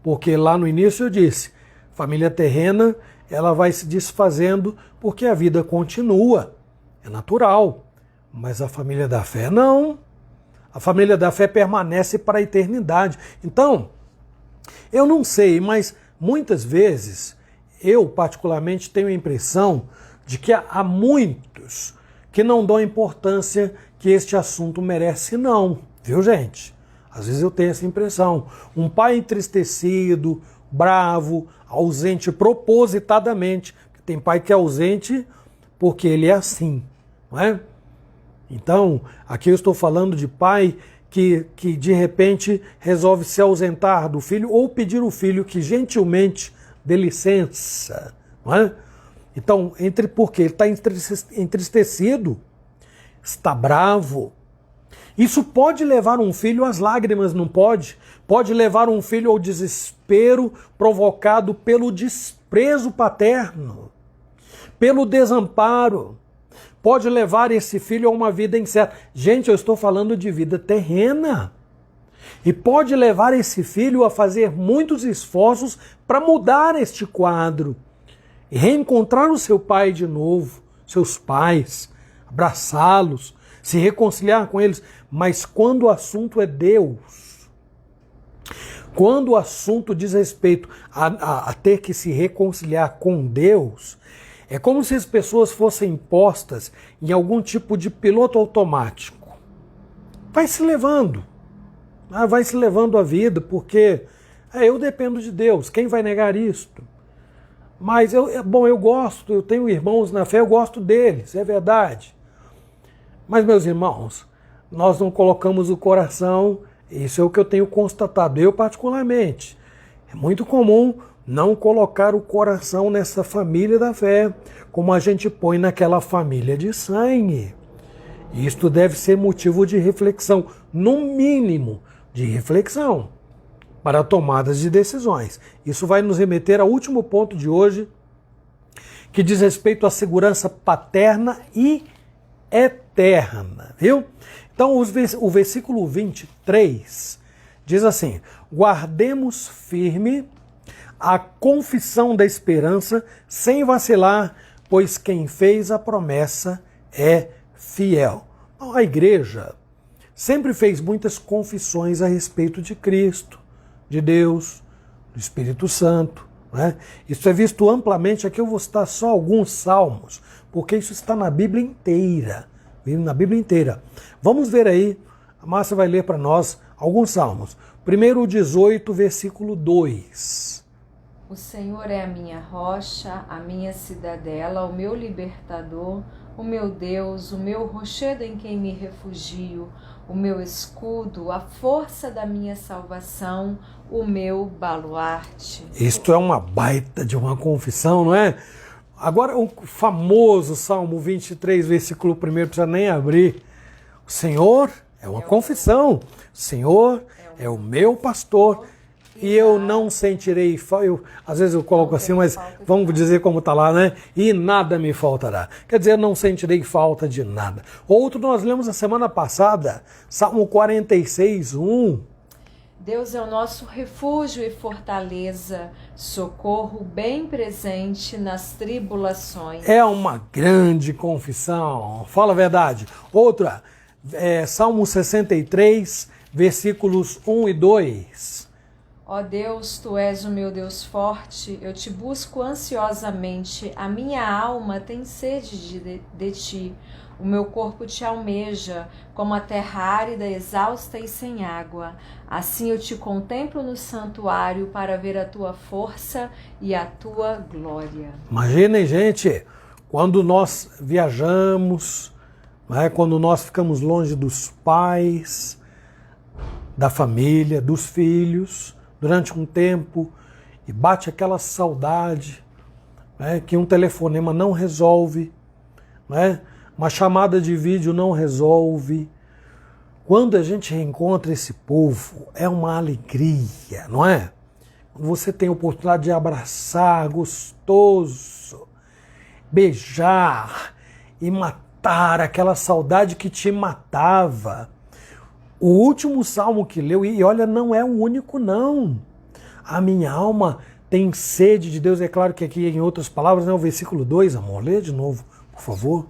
S1: Porque lá no início eu disse, família terrena, ela vai se desfazendo porque a vida continua, é natural. Mas a família da fé não. A família da fé permanece para a eternidade. Então, eu não sei, mas muitas vezes eu particularmente tenho a impressão de que há muitos que não dão a importância que este assunto merece, não. Viu, gente? Às vezes eu tenho essa impressão. Um pai entristecido, bravo, ausente propositadamente. Tem pai que é ausente porque ele é assim, não é? Então, aqui eu estou falando de pai que de repente resolve se ausentar do filho ou pedir o filho que gentilmente dê licença, não é? Então, porque ele está entristecido, está bravo. Isso pode levar um filho às lágrimas, não pode? Pode levar um filho ao desespero provocado pelo desprezo paterno, pelo desamparo. Pode levar esse filho a uma vida incerta. Gente, eu estou falando de vida terrena. E pode levar esse filho a fazer muitos esforços para mudar este quadro. E reencontrar o seu pai de novo, seus pais, abraçá-los, se reconciliar com eles. Mas quando o assunto é Deus, quando o assunto diz respeito a ter que se reconciliar com Deus, é como se as pessoas fossem postas em algum tipo de piloto automático. Vai se levando a vida, porque eu dependo de Deus, quem vai negar isto? Mas eu gosto, eu tenho irmãos na fé, eu gosto deles, é verdade. Mas, meus irmãos, nós não colocamos o coração, isso é o que eu tenho constatado, eu particularmente. É muito comum não colocar o coração nessa família da fé, como a gente põe naquela família de sangue. Isto deve ser motivo de reflexão, no mínimo de reflexão, para tomadas de decisões. Isso vai nos remeter ao último ponto de hoje, que diz respeito à segurança paterna e eterna, viu? Então, o versículo 23 diz assim: guardemos firme a confissão da esperança sem vacilar, pois quem fez a promessa é fiel. A igreja sempre fez muitas confissões a respeito de Cristo, de Deus, do Espírito Santo, né? Isso é visto amplamente. Aqui eu vou citar só alguns salmos, porque isso está na Bíblia inteira. Na Bíblia inteira. Vamos ver aí, a Márcia vai ler para nós alguns salmos. Primeiro o 18, versículo 2.
S2: O Senhor é a minha rocha, a minha cidadela, o meu libertador, o meu Deus, o meu rochedo em quem me refugio, o meu escudo, a força da minha salvação, o meu baluarte. Isto é uma baita de uma confissão, não é? Agora o famoso Salmo 23, versículo 1, não precisa nem abrir. O Senhor
S1: É uma confissão. O Senhor é o meu pastor e eu não sentirei falta. Às vezes eu coloco assim, mas vamos dizer como está lá, né? E nada me faltará. Quer dizer, não sentirei falta de nada. Outro nós lemos a semana passada, Salmo 46, 1.
S2: Deus é o nosso refúgio e fortaleza, socorro bem presente nas tribulações.
S1: É uma grande confissão. Fala a verdade. Outra, Salmo 63, versículos 1 e 2.
S2: Ó Deus, Tu és o meu Deus forte, eu te busco ansiosamente, a minha alma tem sede de Ti, o meu corpo Te almeja, como a terra árida, exausta e sem água. Assim eu Te contemplo no santuário para ver a Tua força e a Tua glória.
S1: Imaginem, gente, quando nós viajamos, né, quando nós ficamos longe dos pais, da família, dos filhos, durante um tempo, e bate aquela saudade, né, que um telefonema não resolve, né, uma chamada de vídeo não resolve. Quando a gente reencontra esse povo, é uma alegria, não é? Quando você tem a oportunidade de abraçar, gostoso, beijar e matar aquela saudade que te matava. O último salmo que leu, e olha, não é o único não. A minha alma tem sede de Deus. É claro que aqui em outras palavras, né, o versículo 2, amor, lê de novo, por favor.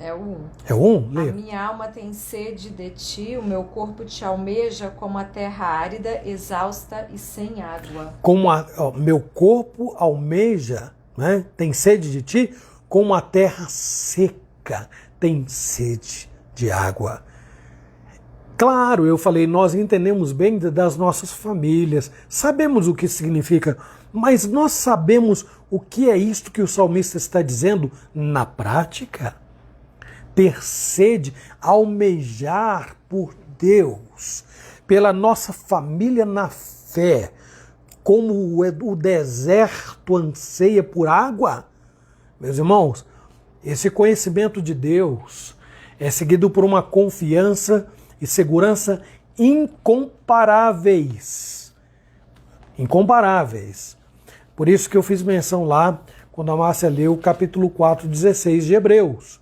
S2: É o 1.
S1: É o 1? Lê.
S2: A minha alma tem sede de Ti, o meu corpo Te almeja como a terra árida, exausta e sem água.
S1: Meu corpo almeja, né, tem sede de Ti, como a terra seca tem sede de água. Claro, eu falei, nós entendemos bem das nossas famílias, sabemos o que significa, mas nós sabemos o que é isto que o salmista está dizendo na prática? Ter sede, almejar por Deus, pela nossa família na fé, como o deserto anseia por água. Meus irmãos, esse conhecimento de Deus é seguido por uma confiança e segurança incomparáveis. Incomparáveis. Por isso que eu fiz menção lá, quando a Márcia leu o capítulo 4, 16 de Hebreus.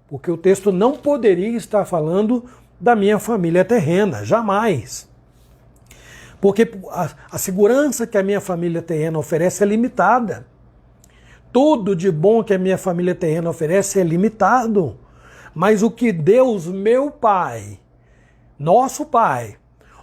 S1: Porque o texto não poderia estar falando da minha família terrena, jamais. Porque a segurança que a minha família terrena oferece é limitada. Tudo de bom que a minha família terrena oferece é limitado. Mas o que Deus, meu Pai, nosso Pai,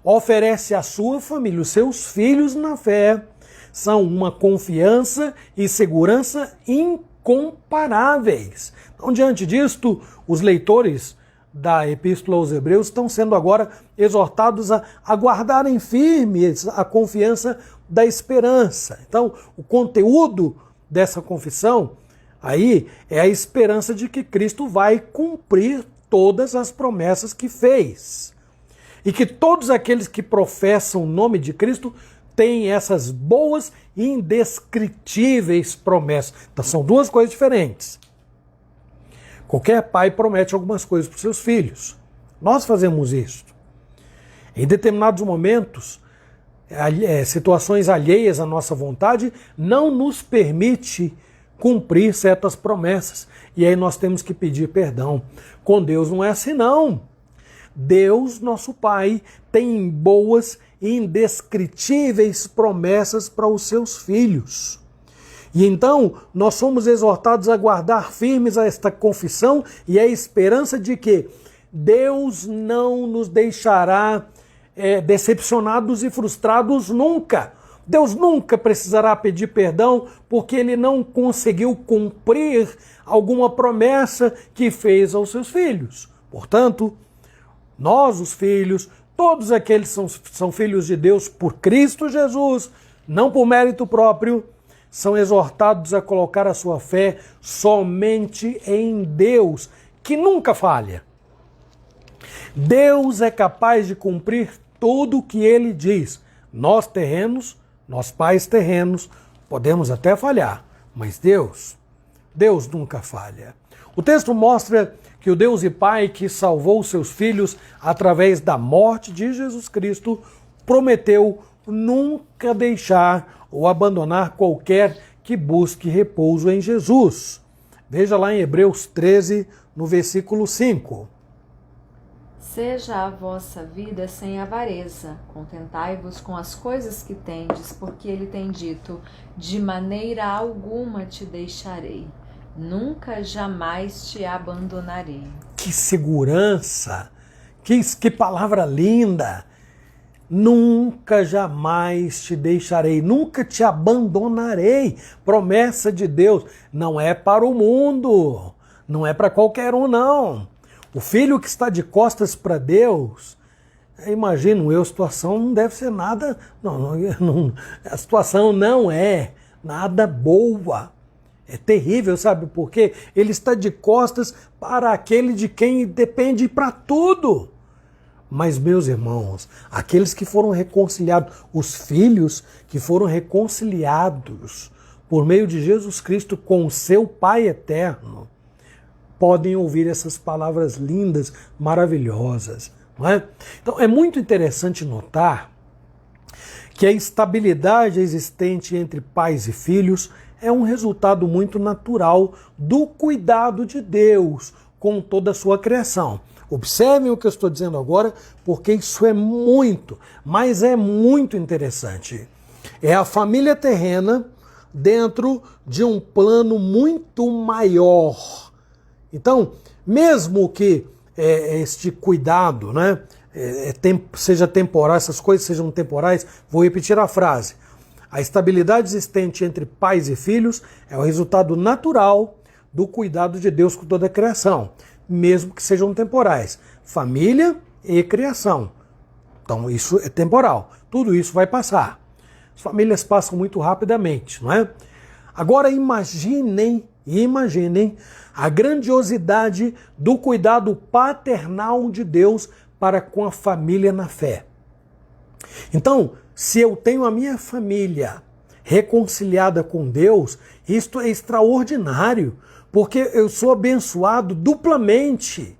S1: oferece à sua família, os seus filhos na fé, são uma confiança e segurança incomparáveis. Então, diante disto, os leitores da Epístola aos Hebreus estão sendo agora exortados a guardarem firmes a confiança da esperança. Então, o conteúdo dessa confissão aí é a esperança de que Cristo vai cumprir todas as promessas que fez. E que todos aqueles que professam o nome de Cristo têm essas boas e indescritíveis promessas. Então são duas coisas diferentes. Qualquer pai promete algumas coisas para os seus filhos. Nós fazemos isso. Em determinados momentos, situações alheias à nossa vontade não nos permite cumprir certas promessas. E aí nós temos que pedir perdão. Com Deus não é assim não. Deus, nosso Pai, tem boas e indescritíveis promessas para os seus filhos. E então, nós somos exortados a guardar firmes esta confissão e a esperança de que Deus não nos deixará decepcionados e frustrados nunca. Deus nunca precisará pedir perdão porque Ele não conseguiu cumprir alguma promessa que fez aos seus filhos. Portanto, nós, os filhos, todos aqueles são filhos de Deus por Cristo Jesus, não por mérito próprio, são exortados a colocar a sua fé somente em Deus, que nunca falha. Deus é capaz de cumprir tudo o que Ele diz. Nós terrenos, nós pais terrenos, podemos até falhar, mas Deus nunca falha. O texto mostra que o Deus e Pai que salvou seus filhos através da morte de Jesus Cristo prometeu nunca deixar ou abandonar qualquer que busque repouso em Jesus. Veja lá em Hebreus 13, no versículo 5.
S2: Seja a vossa vida sem avareza, contentai-vos com as coisas que tendes, porque ele tem dito, de maneira alguma te deixarei, nunca jamais te abandonarei.
S1: Que segurança, que palavra linda! Nunca jamais te deixarei, nunca te abandonarei. Promessa de Deus, não é para o mundo, não é para qualquer um, não. O filho que está de costas para Deus, imagino eu, a situação não deve ser nada, a situação não é nada boa. É terrível, sabe por quê? Ele está de costas para aquele de quem depende para tudo. Mas, meus irmãos, aqueles que foram reconciliados, os filhos que foram reconciliados por meio de Jesus Cristo com o seu Pai eterno, podem ouvir essas palavras lindas, maravilhosas. Não é? Então, é muito interessante notar que a estabilidade existente entre pais e filhos é um resultado muito natural do cuidado de Deus com toda a sua criação. Observem o que eu estou dizendo agora, porque isso é muito, mas é muito interessante. É a família terrena dentro de um plano muito maior. Então, mesmo que este cuidado, né, seja temporal, essas coisas sejam temporais, vou repetir a frase. A estabilidade existente entre pais e filhos é o resultado natural do cuidado de Deus com toda a criação, mesmo que sejam temporais. Família e criação. Então isso é temporal. Tudo isso vai passar. As famílias passam muito rapidamente, não é? Agora imaginem a grandiosidade do cuidado paternal de Deus para com a família na fé. Então, se eu tenho a minha família reconciliada com Deus, isto é extraordinário, porque eu sou abençoado duplamente.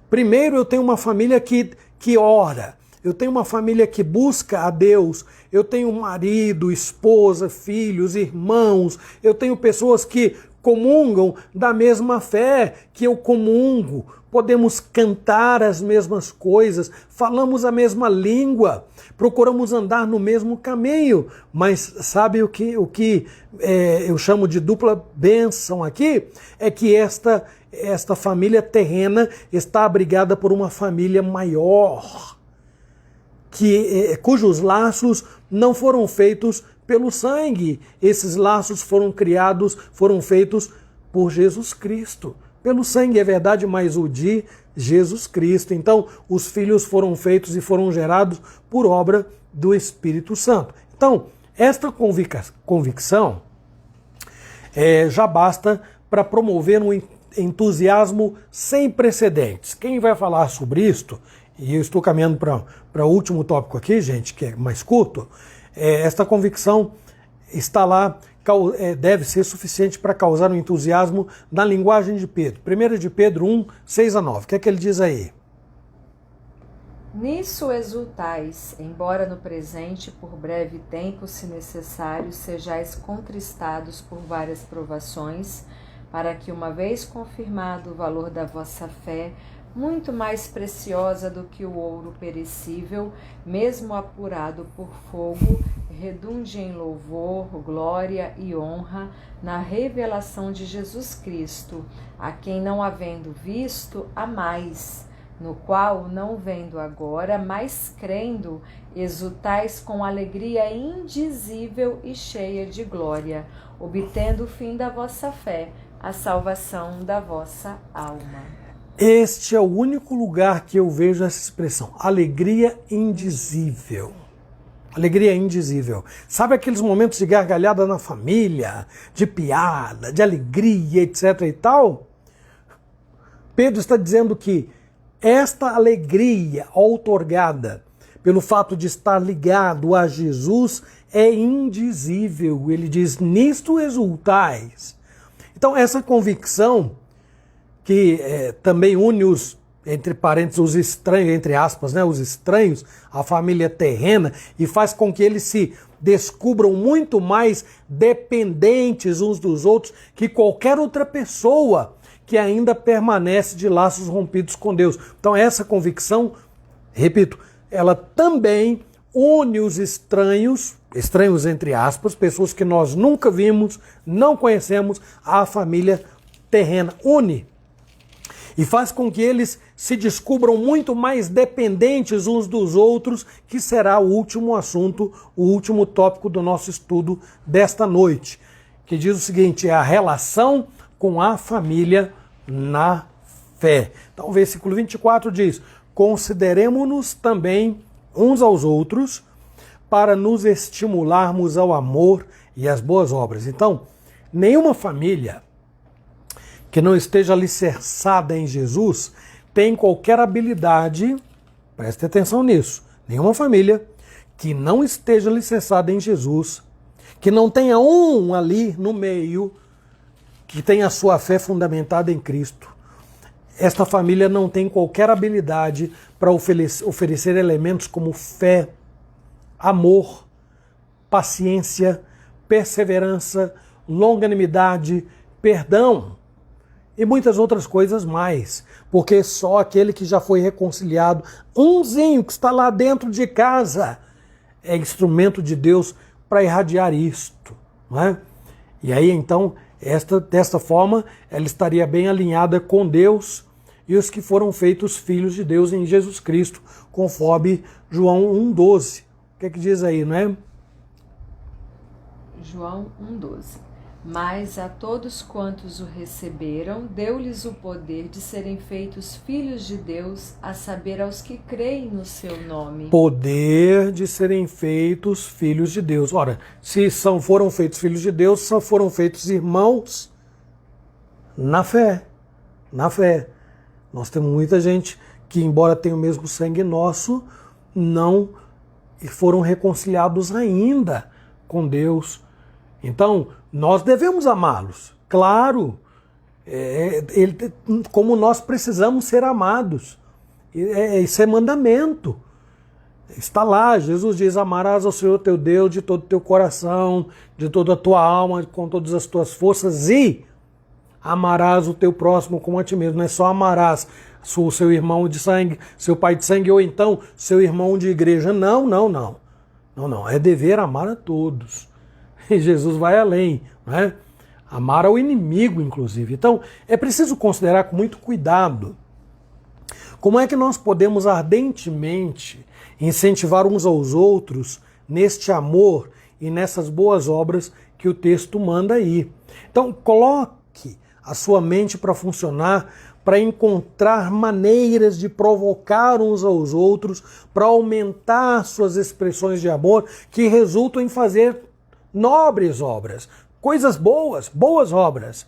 S1: Primeiro, eu tenho uma família que ora, eu tenho uma família que busca a Deus, eu tenho marido, esposa, filhos, irmãos, eu tenho pessoas que comungam da mesma fé que eu comungo, podemos cantar as mesmas coisas, falamos a mesma língua, procuramos andar no mesmo caminho, mas sabe o que eu chamo de dupla bênção aqui? É que esta família terrena está abrigada por uma família maior, cujos laços não foram feitos pelo sangue. Esses laços foram feitos por Jesus Cristo. Pelo sangue é verdade, mas o de Jesus Cristo. Então, os filhos foram feitos e foram gerados por obra do Espírito Santo. Então, esta convicção já basta para promover um entusiasmo sem precedentes. Quem vai falar sobre isto, e eu estou caminhando para o último tópico aqui, gente, que é mais curto, esta convicção está lá, deve ser suficiente para causar um entusiasmo na linguagem de Pedro. 1 de Pedro 1, 6-9. O que é que ele diz aí?
S2: Nisso exultais, embora no presente, por breve tempo, se necessário, sejais contristados por várias provações, para que, uma vez confirmado o valor da vossa fé, muito mais preciosa do que o ouro perecível, mesmo apurado por fogo, redunde em louvor, glória e honra na revelação de Jesus Cristo, a quem não havendo visto, amais, no qual, não vendo agora, mas crendo, exultais com alegria indizível e cheia de glória, obtendo o fim da vossa fé, a salvação da vossa alma.
S1: Este é o único lugar que eu vejo essa expressão, alegria indizível. Alegria indizível. Sabe aqueles momentos de gargalhada na família, de piada, de alegria, etc. e tal? Pedro está dizendo que esta alegria outorgada pelo fato de estar ligado a Jesus é indizível. Ele diz, nisto exultais. Então essa convicção que também une os, entre parênteses, os estranhos, entre aspas, né, os estranhos, a família terrena, e faz com que eles se descubram muito mais dependentes uns dos outros que qualquer outra pessoa que ainda permanece de laços rompidos com Deus. Então essa convicção, repito, ela também une os estranhos, estranhos entre aspas, pessoas que nós nunca vimos, não conhecemos, à família terrena. Une. E faz com que eles se descubram muito mais dependentes uns dos outros, que será o último assunto, o último tópico do nosso estudo desta noite, que diz o seguinte: é a relação com a família na fé. Então o versículo 24 diz: consideremo-nos também uns aos outros para nos estimularmos ao amor e às boas obras. Então, nenhuma família que não esteja alicerçada em Jesus tem qualquer habilidade, preste atenção nisso, nenhuma família que não esteja alicerçada em Jesus, que não tenha um ali no meio, que tenha a sua fé fundamentada em Cristo, esta família não tem qualquer habilidade para oferecer elementos como fé, amor, paciência, perseverança, longanimidade, perdão e muitas outras coisas mais, porque só aquele que já foi reconciliado, umzinho que está lá dentro de casa, é instrumento de Deus para irradiar isto, não é? E aí então, desta forma, ela estaria bem alinhada com Deus e os que foram feitos filhos de Deus em Jesus Cristo, conforme João 1,12. O que é que diz aí, não é?
S2: João 1,12. Mas a todos quantos o receberam, deu-lhes o poder de serem feitos filhos de Deus, a saber, aos que creem no seu nome.
S1: Poder de serem feitos filhos de Deus. Ora, se foram feitos filhos de Deus, só foram feitos irmãos na fé. Na fé. Nós temos muita gente que, embora tenha o mesmo sangue nosso, não foram reconciliados ainda com Deus. Então, nós devemos amá-los, claro, como nós precisamos ser amados. Isso é mandamento. Está lá, Jesus diz: amarás ao Senhor teu Deus de todo o teu coração, de toda a tua alma, com todas as tuas forças, e amarás o teu próximo como a ti mesmo. Não é só amarás o seu irmão de sangue, seu pai de sangue, ou então seu irmão de igreja. Não, não, não. Não, não. É dever amar a todos. E Jesus vai além, não é? Amar ao inimigo, inclusive. Então, é preciso considerar com muito cuidado como é que nós podemos ardentemente incentivar uns aos outros neste amor e nessas boas obras que o texto manda aí. Então, coloque a sua mente para funcionar, para encontrar maneiras de provocar uns aos outros, para aumentar suas expressões de amor que resultam em fazer nobres obras, coisas boas, boas obras.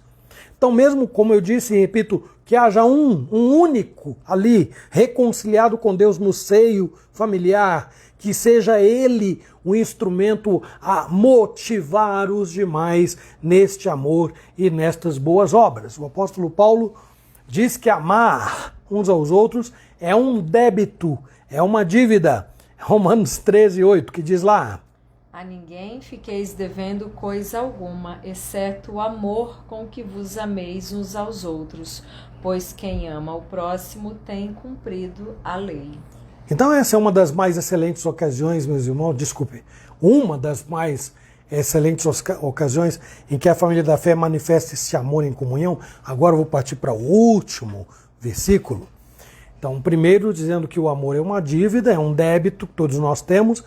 S1: Então, mesmo como eu disse e repito, que haja um único ali, reconciliado com Deus no seio familiar, que seja ele o instrumento a motivar os demais neste amor e nestas boas obras. O apóstolo Paulo diz que amar uns aos outros é um débito, é uma dívida. Romanos 13:8, que diz lá:
S2: a ninguém fiqueis devendo coisa alguma, exceto o amor com que vos ameis uns aos outros, pois quem ama o próximo tem cumprido a lei.
S1: Então essa é uma das mais excelentes ocasiões, meus irmãos, uma das mais excelentes ocasiões em que a família da fé manifesta esse amor em comunhão. Agora eu vou partir para o último versículo. Então, primeiro dizendo que o amor é uma dívida, é um débito que todos nós temos.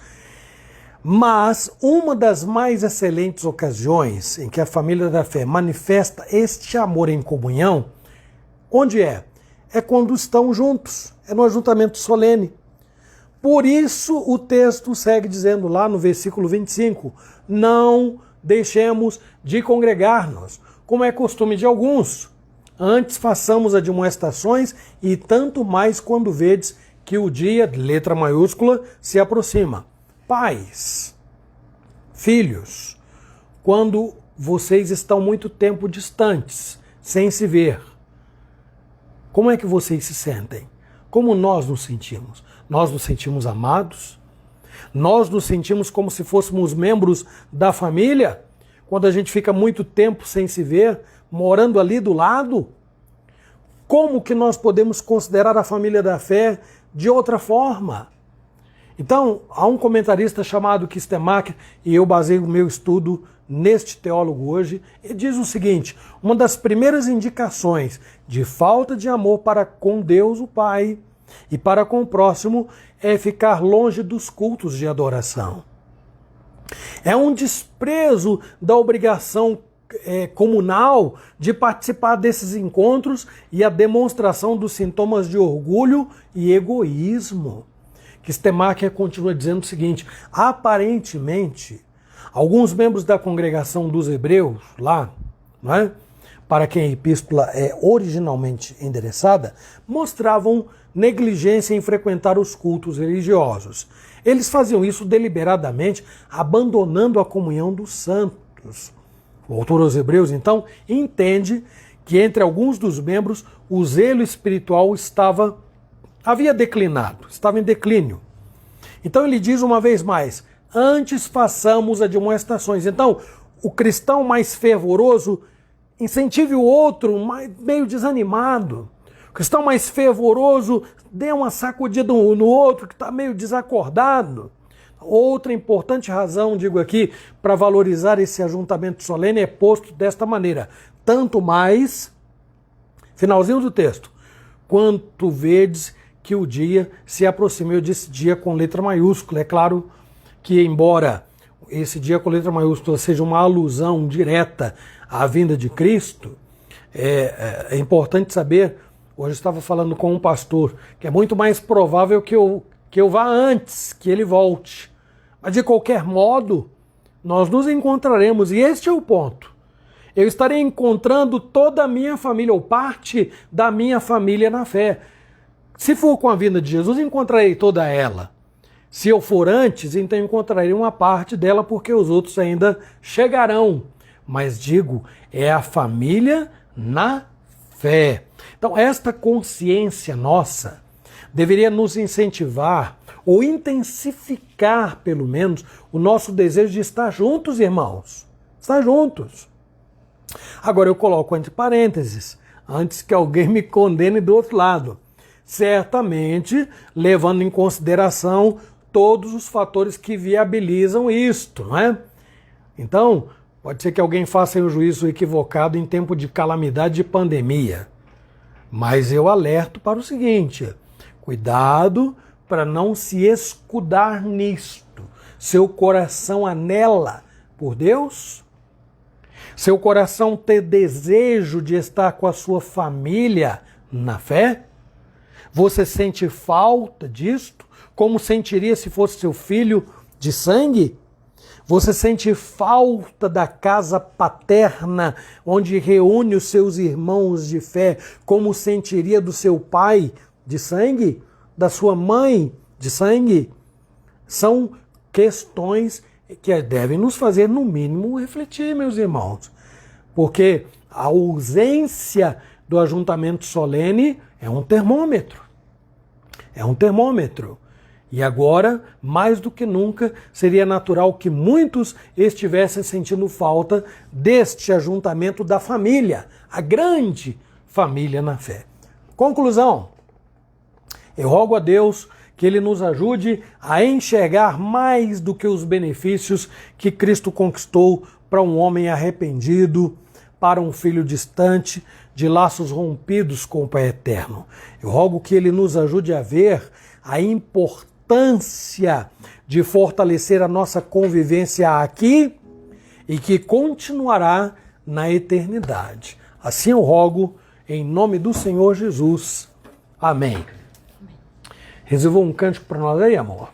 S1: Mas uma das mais excelentes ocasiões em que a família da fé manifesta este amor em comunhão, onde é? É quando estão juntos, é no ajuntamento solene. Por isso o texto segue dizendo lá no versículo 25, não deixemos de congregar-nos, como é costume de alguns. Antes façamos admoestações, e tanto mais quando vedes que o dia, letra maiúscula, se aproxima. Pais, filhos, quando vocês estão muito tempo distantes, sem se ver, Como é que vocês se sentem? Como nós nos sentimos? Nós nos sentimos amados? Nós nos sentimos como se fôssemos membros da família? Quando a gente fica muito tempo sem se ver, morando ali do lado? Como que nós podemos considerar a família da fé de outra forma? Então, há um comentarista chamado Kistemaker, e eu baseio o meu estudo neste teólogo hoje, e diz o seguinte: uma das primeiras indicações de falta de amor para com Deus o Pai e para com o próximo é ficar longe dos cultos de adoração. É um desprezo da obrigação comunal de participar desses encontros e a demonstração dos sintomas de orgulho e egoísmo. Kistemaker continua dizendo o seguinte: aparentemente, alguns membros da congregação dos hebreus, lá, não é? Para quem a epístola é originalmente endereçada, mostravam negligência em frequentar os cultos religiosos. Eles faziam isso deliberadamente, abandonando a comunhão dos santos. O autor aos Hebreus, então, entende que entre alguns dos membros o zelo espiritual havia declinado, estava em declínio. Então ele diz uma vez mais: antes façamos admoestações. Então, o cristão mais fervoroso incentive o outro meio desanimado. O cristão mais fervoroso dê uma sacudida no outro que está meio desacordado. Outra importante razão, digo aqui, para valorizar esse ajuntamento solene é posto desta maneira: tanto mais, finalzinho do texto, quanto vedes que o dia se aproxima. Eu disse dia com letra maiúscula. É claro que, embora esse dia com letra maiúscula seja uma alusão direta à vinda de Cristo, é importante saber, hoje eu estava falando com um pastor, que é muito mais provável que eu vá antes, que ele volte. Mas de qualquer modo, nós nos encontraremos, e este é o ponto. Eu estarei encontrando toda a minha família, ou parte da minha família na fé. Se for com a vinda de Jesus, encontrarei toda ela. Se eu for antes, então encontrarei uma parte dela, porque os outros ainda chegarão. Mas digo, é a família na fé. Então, esta consciência nossa deveria nos incentivar, ou intensificar, pelo menos, o nosso desejo de estar juntos, irmãos. Estar juntos. Agora eu coloco entre parênteses, antes que alguém me condene do outro lado. Certamente levando em consideração todos os fatores que viabilizam isto, não é? Então, pode ser que alguém faça um juízo equivocado em tempo de calamidade de pandemia. Mas eu alerto para o seguinte: cuidado para não se escudar nisto. Seu coração anela por Deus? Seu coração ter desejo de estar com a sua família na fé? Você sente falta disto? Como sentiria se fosse seu filho de sangue? Você sente falta da casa paterna, onde reúne os seus irmãos de fé? Como sentiria do seu pai de sangue? Da sua mãe de sangue? São questões que devem nos fazer, no mínimo, refletir, meus irmãos. Porque a ausência do ajuntamento solene é um termômetro. É um termômetro. E agora, mais do que nunca, seria natural que muitos estivessem sentindo falta deste ajuntamento da família, a grande família na fé. Conclusão: eu rogo a Deus que Ele nos ajude a enxergar mais do que os benefícios que Cristo conquistou para um homem arrependido, para um filho distante, de laços rompidos com o Pai Eterno. Eu rogo que Ele nos ajude a ver a importância de fortalecer a nossa convivência aqui e que continuará na eternidade. Assim eu rogo, em nome do Senhor Jesus. Amém. Reservou um cântico para nós aí, amor?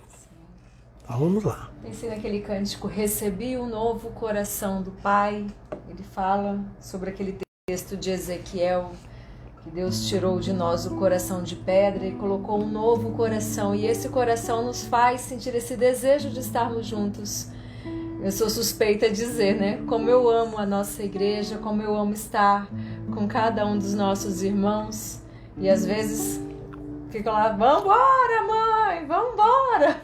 S1: Então vamos lá.
S2: Pensei naquele cântico: recebi um novo coração do Pai. Ele fala sobre aquele texto de Ezequiel, que Deus tirou de nós o coração de pedra e colocou um novo coração. E esse coração nos faz sentir esse desejo de estarmos juntos. Eu sou suspeita a dizer, né? Como eu amo a nossa igreja, como eu amo estar com cada um dos nossos irmãos. E às vezes ficam lá, vambora, mãe, vambora!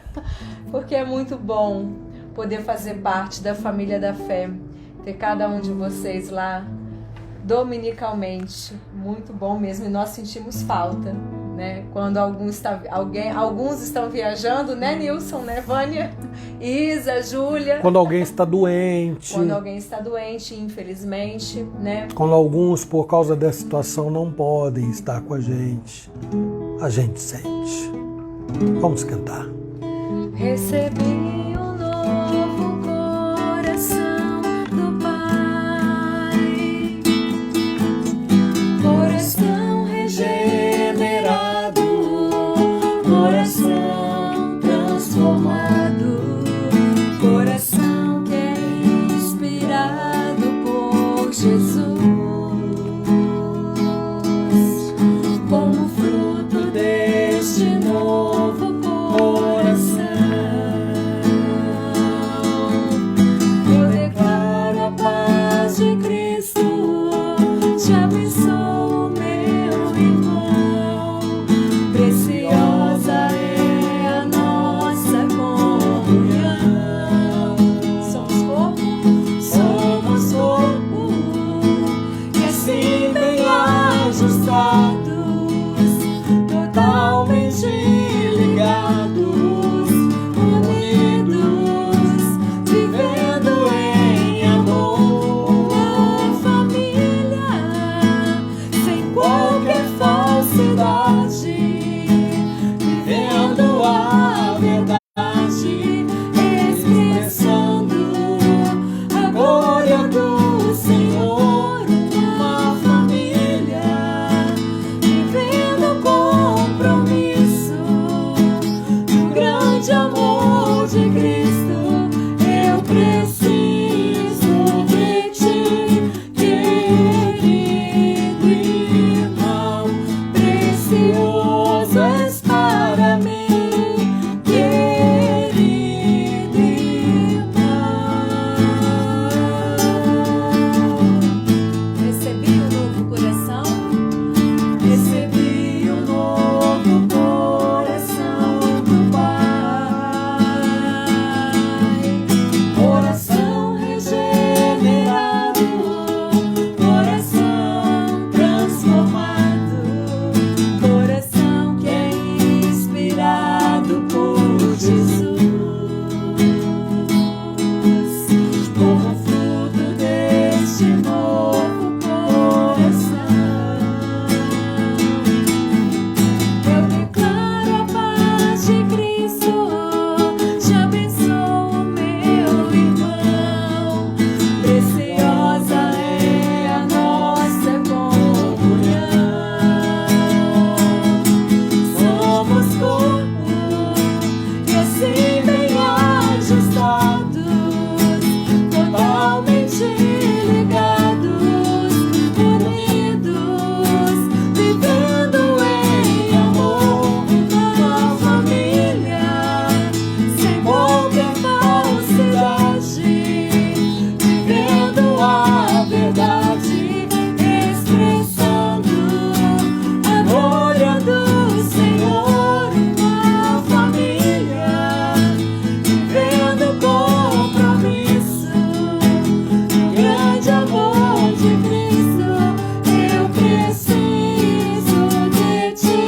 S2: Porque é muito bom poder fazer parte da família da fé, ter cada um de vocês lá dominicalmente, muito bom mesmo, e nós sentimos falta, né? Quando alguns estão viajando, né, Nilson, né, Vânia, Isa, Júlia.
S1: Quando alguém está doente.
S2: Quando alguém está doente, infelizmente, né?
S1: Quando alguns, por causa dessa situação, não podem estar com a gente sente. Vamos cantar.
S2: Recebi um novo coração do Pai, coração regenerado, coração transformado, coração que é inspirado por Jesus, como fruto deste novo coração. Eu declaro a paz de Cristo, te abençoo, meu irmão. Preciosa é a nossa comunhão. Somos corpo, e assim bem ajustados, totalmente ligados, unidos, vivendo em amor. Uma família sem qualquer falsidade, vivendo a verdade, expressando a glória do Senhor. Uma família vivendo compromisso do grande amor de Cristo. Eu preciso de ti, querido irmão. Precioso és para mim, querido irmão. Recebi um novo coração. Recebi um novo coração do Pai, coração regenerado, coração transformado, coração que é inspirado por Jesus, como fruto deste novo coração. Eu declaro a paz de Cristo, te abençoo, meu irmão. Preciosa é a nossa comunhão. Somos corpo, e assim bem ajustados, totalmente ligados, unidos, vivendo em amor. Uma família sem qualquer falsidade, vivendo a verdade, expressando a glória do Senhor. Uma família vivendo compromisso do grande amor de Cristo. Eu preciso de ti,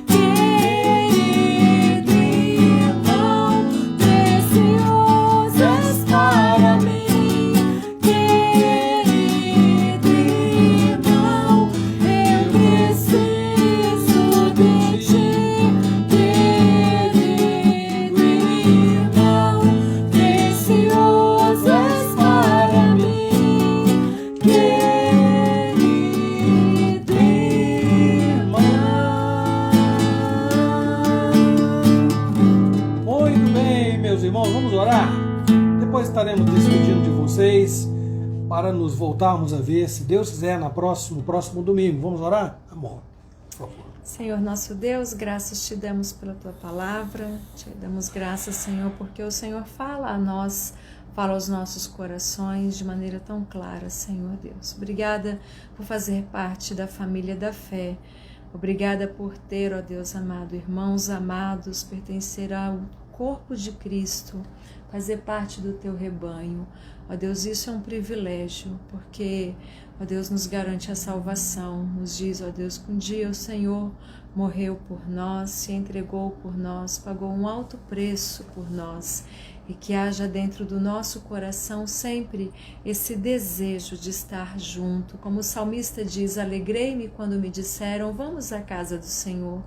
S2: querido irmão. Precioso és para mim, querido irmão. Eu preciso de ti, querido irmão. Precioso és para mim, querido irmão.
S1: Muito bem, meus irmãos, vamos orar? Depois estaremos despedindo de vocês para nos voltarmos a ver, se Deus quiser, no próximo domingo. Vamos orar? Amor, por favor.
S2: Senhor nosso Deus, graças te damos pela tua palavra, te damos graças, Senhor, porque o Senhor fala a nós, fala aos nossos corações de maneira tão clara, Senhor Deus. Obrigada por fazer parte da família da fé. Obrigada por ter, ó Deus amado, irmãos amados, pertencer ao corpo de Cristo, fazer parte do teu rebanho. Ó Deus, isso é um privilégio, porque, ó Deus, nos garante a salvação. Nos diz, ó Deus, que um dia o Senhor morreu por nós, se entregou por nós, pagou um alto preço por nós, e que haja dentro do nosso coração sempre esse desejo de estar junto. Como o salmista diz, alegrei-me quando me disseram, vamos à casa do Senhor.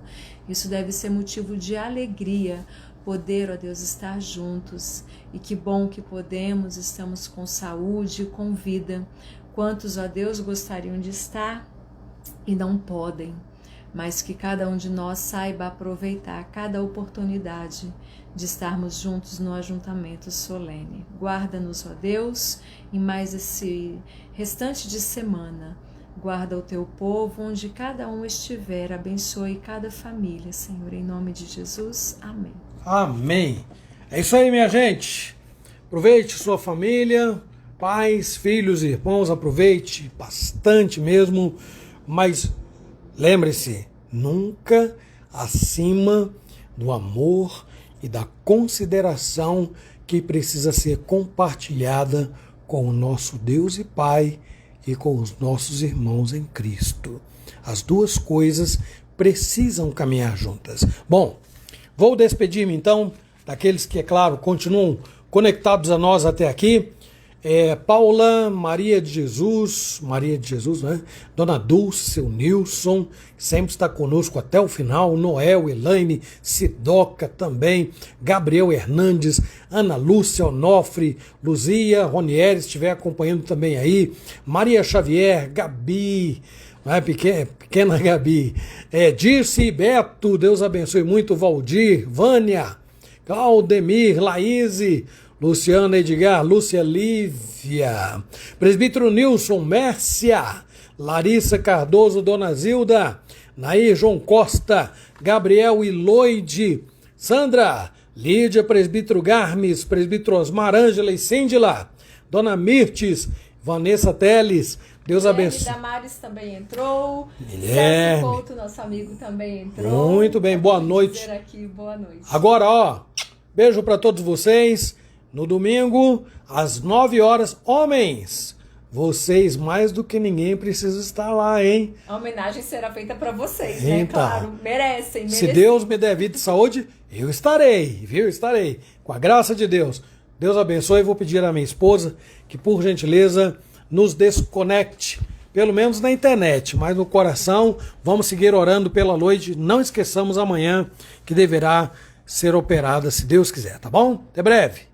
S2: Isso deve ser motivo de alegria, poder, ó Deus, estar juntos. E que bom que podemos, estamos com saúde, com vida. Quantos, ó Deus, gostariam de estar e não podem, mas que cada um de nós saiba aproveitar cada oportunidade de estarmos juntos no ajuntamento solene. Guarda-nos, ó Deus, em mais esse restante de semana. Guarda o teu povo, onde cada um estiver. Abençoe cada família, Senhor, em nome de Jesus. Amém.
S1: Amém. É isso aí, minha gente. Aproveite sua família, pais, filhos e irmãos, aproveite bastante mesmo, mas lembre-se, nunca acima do amor e da consideração que precisa ser compartilhada com o nosso Deus e Pai e com os nossos irmãos em Cristo. As duas coisas precisam caminhar juntas. Bom, vou despedir-me então daqueles que, é claro, continuam conectados a nós até aqui. Paula, Maria de Jesus, né? Dona Dulce, seu Nilson, sempre está conosco até o final, Noel, Elaine, Sidoca também, Gabriel Hernandes, Ana Lúcia, Onofre, Luzia, Ronieri, estiver acompanhando também aí, Maria Xavier, Gabi, pequena Gabi, Dirce e Beto, Deus abençoe muito, Valdir, Vânia, Claudemir, Laíse, Luciana Edgar, Lúcia Lívia, Presbítero Nilson, Mércia, Larissa Cardoso, Dona Zilda, Nair João Costa, Gabriel Iloide, Sandra, Lídia, Presbítero Garmes, Presbítero Osmar, Ângela e Síndila, Dona Mirtes, Vanessa Teles, Deus abençoe.
S2: Damares também entrou.
S1: Guilherme
S2: Celso Couto, nosso amigo, também entrou.
S1: Muito bem, boa noite.
S2: Aqui, boa noite.
S1: Agora, ó, beijo para todos vocês. No domingo, às 9 horas, homens, vocês mais do que ninguém precisam estar lá, hein?
S2: A homenagem será feita para vocês, né?
S1: Então,
S2: claro, merecem.
S1: Se Deus me der vida e saúde, eu estarei, viu? Estarei. Com a graça de Deus. Deus abençoe. Eu vou pedir à minha esposa que, por gentileza, nos desconecte, pelo menos na internet, mas no coração. Vamos seguir orando pela noite. Não esqueçamos amanhã que deverá ser operada, se Deus quiser, tá bom? Até breve.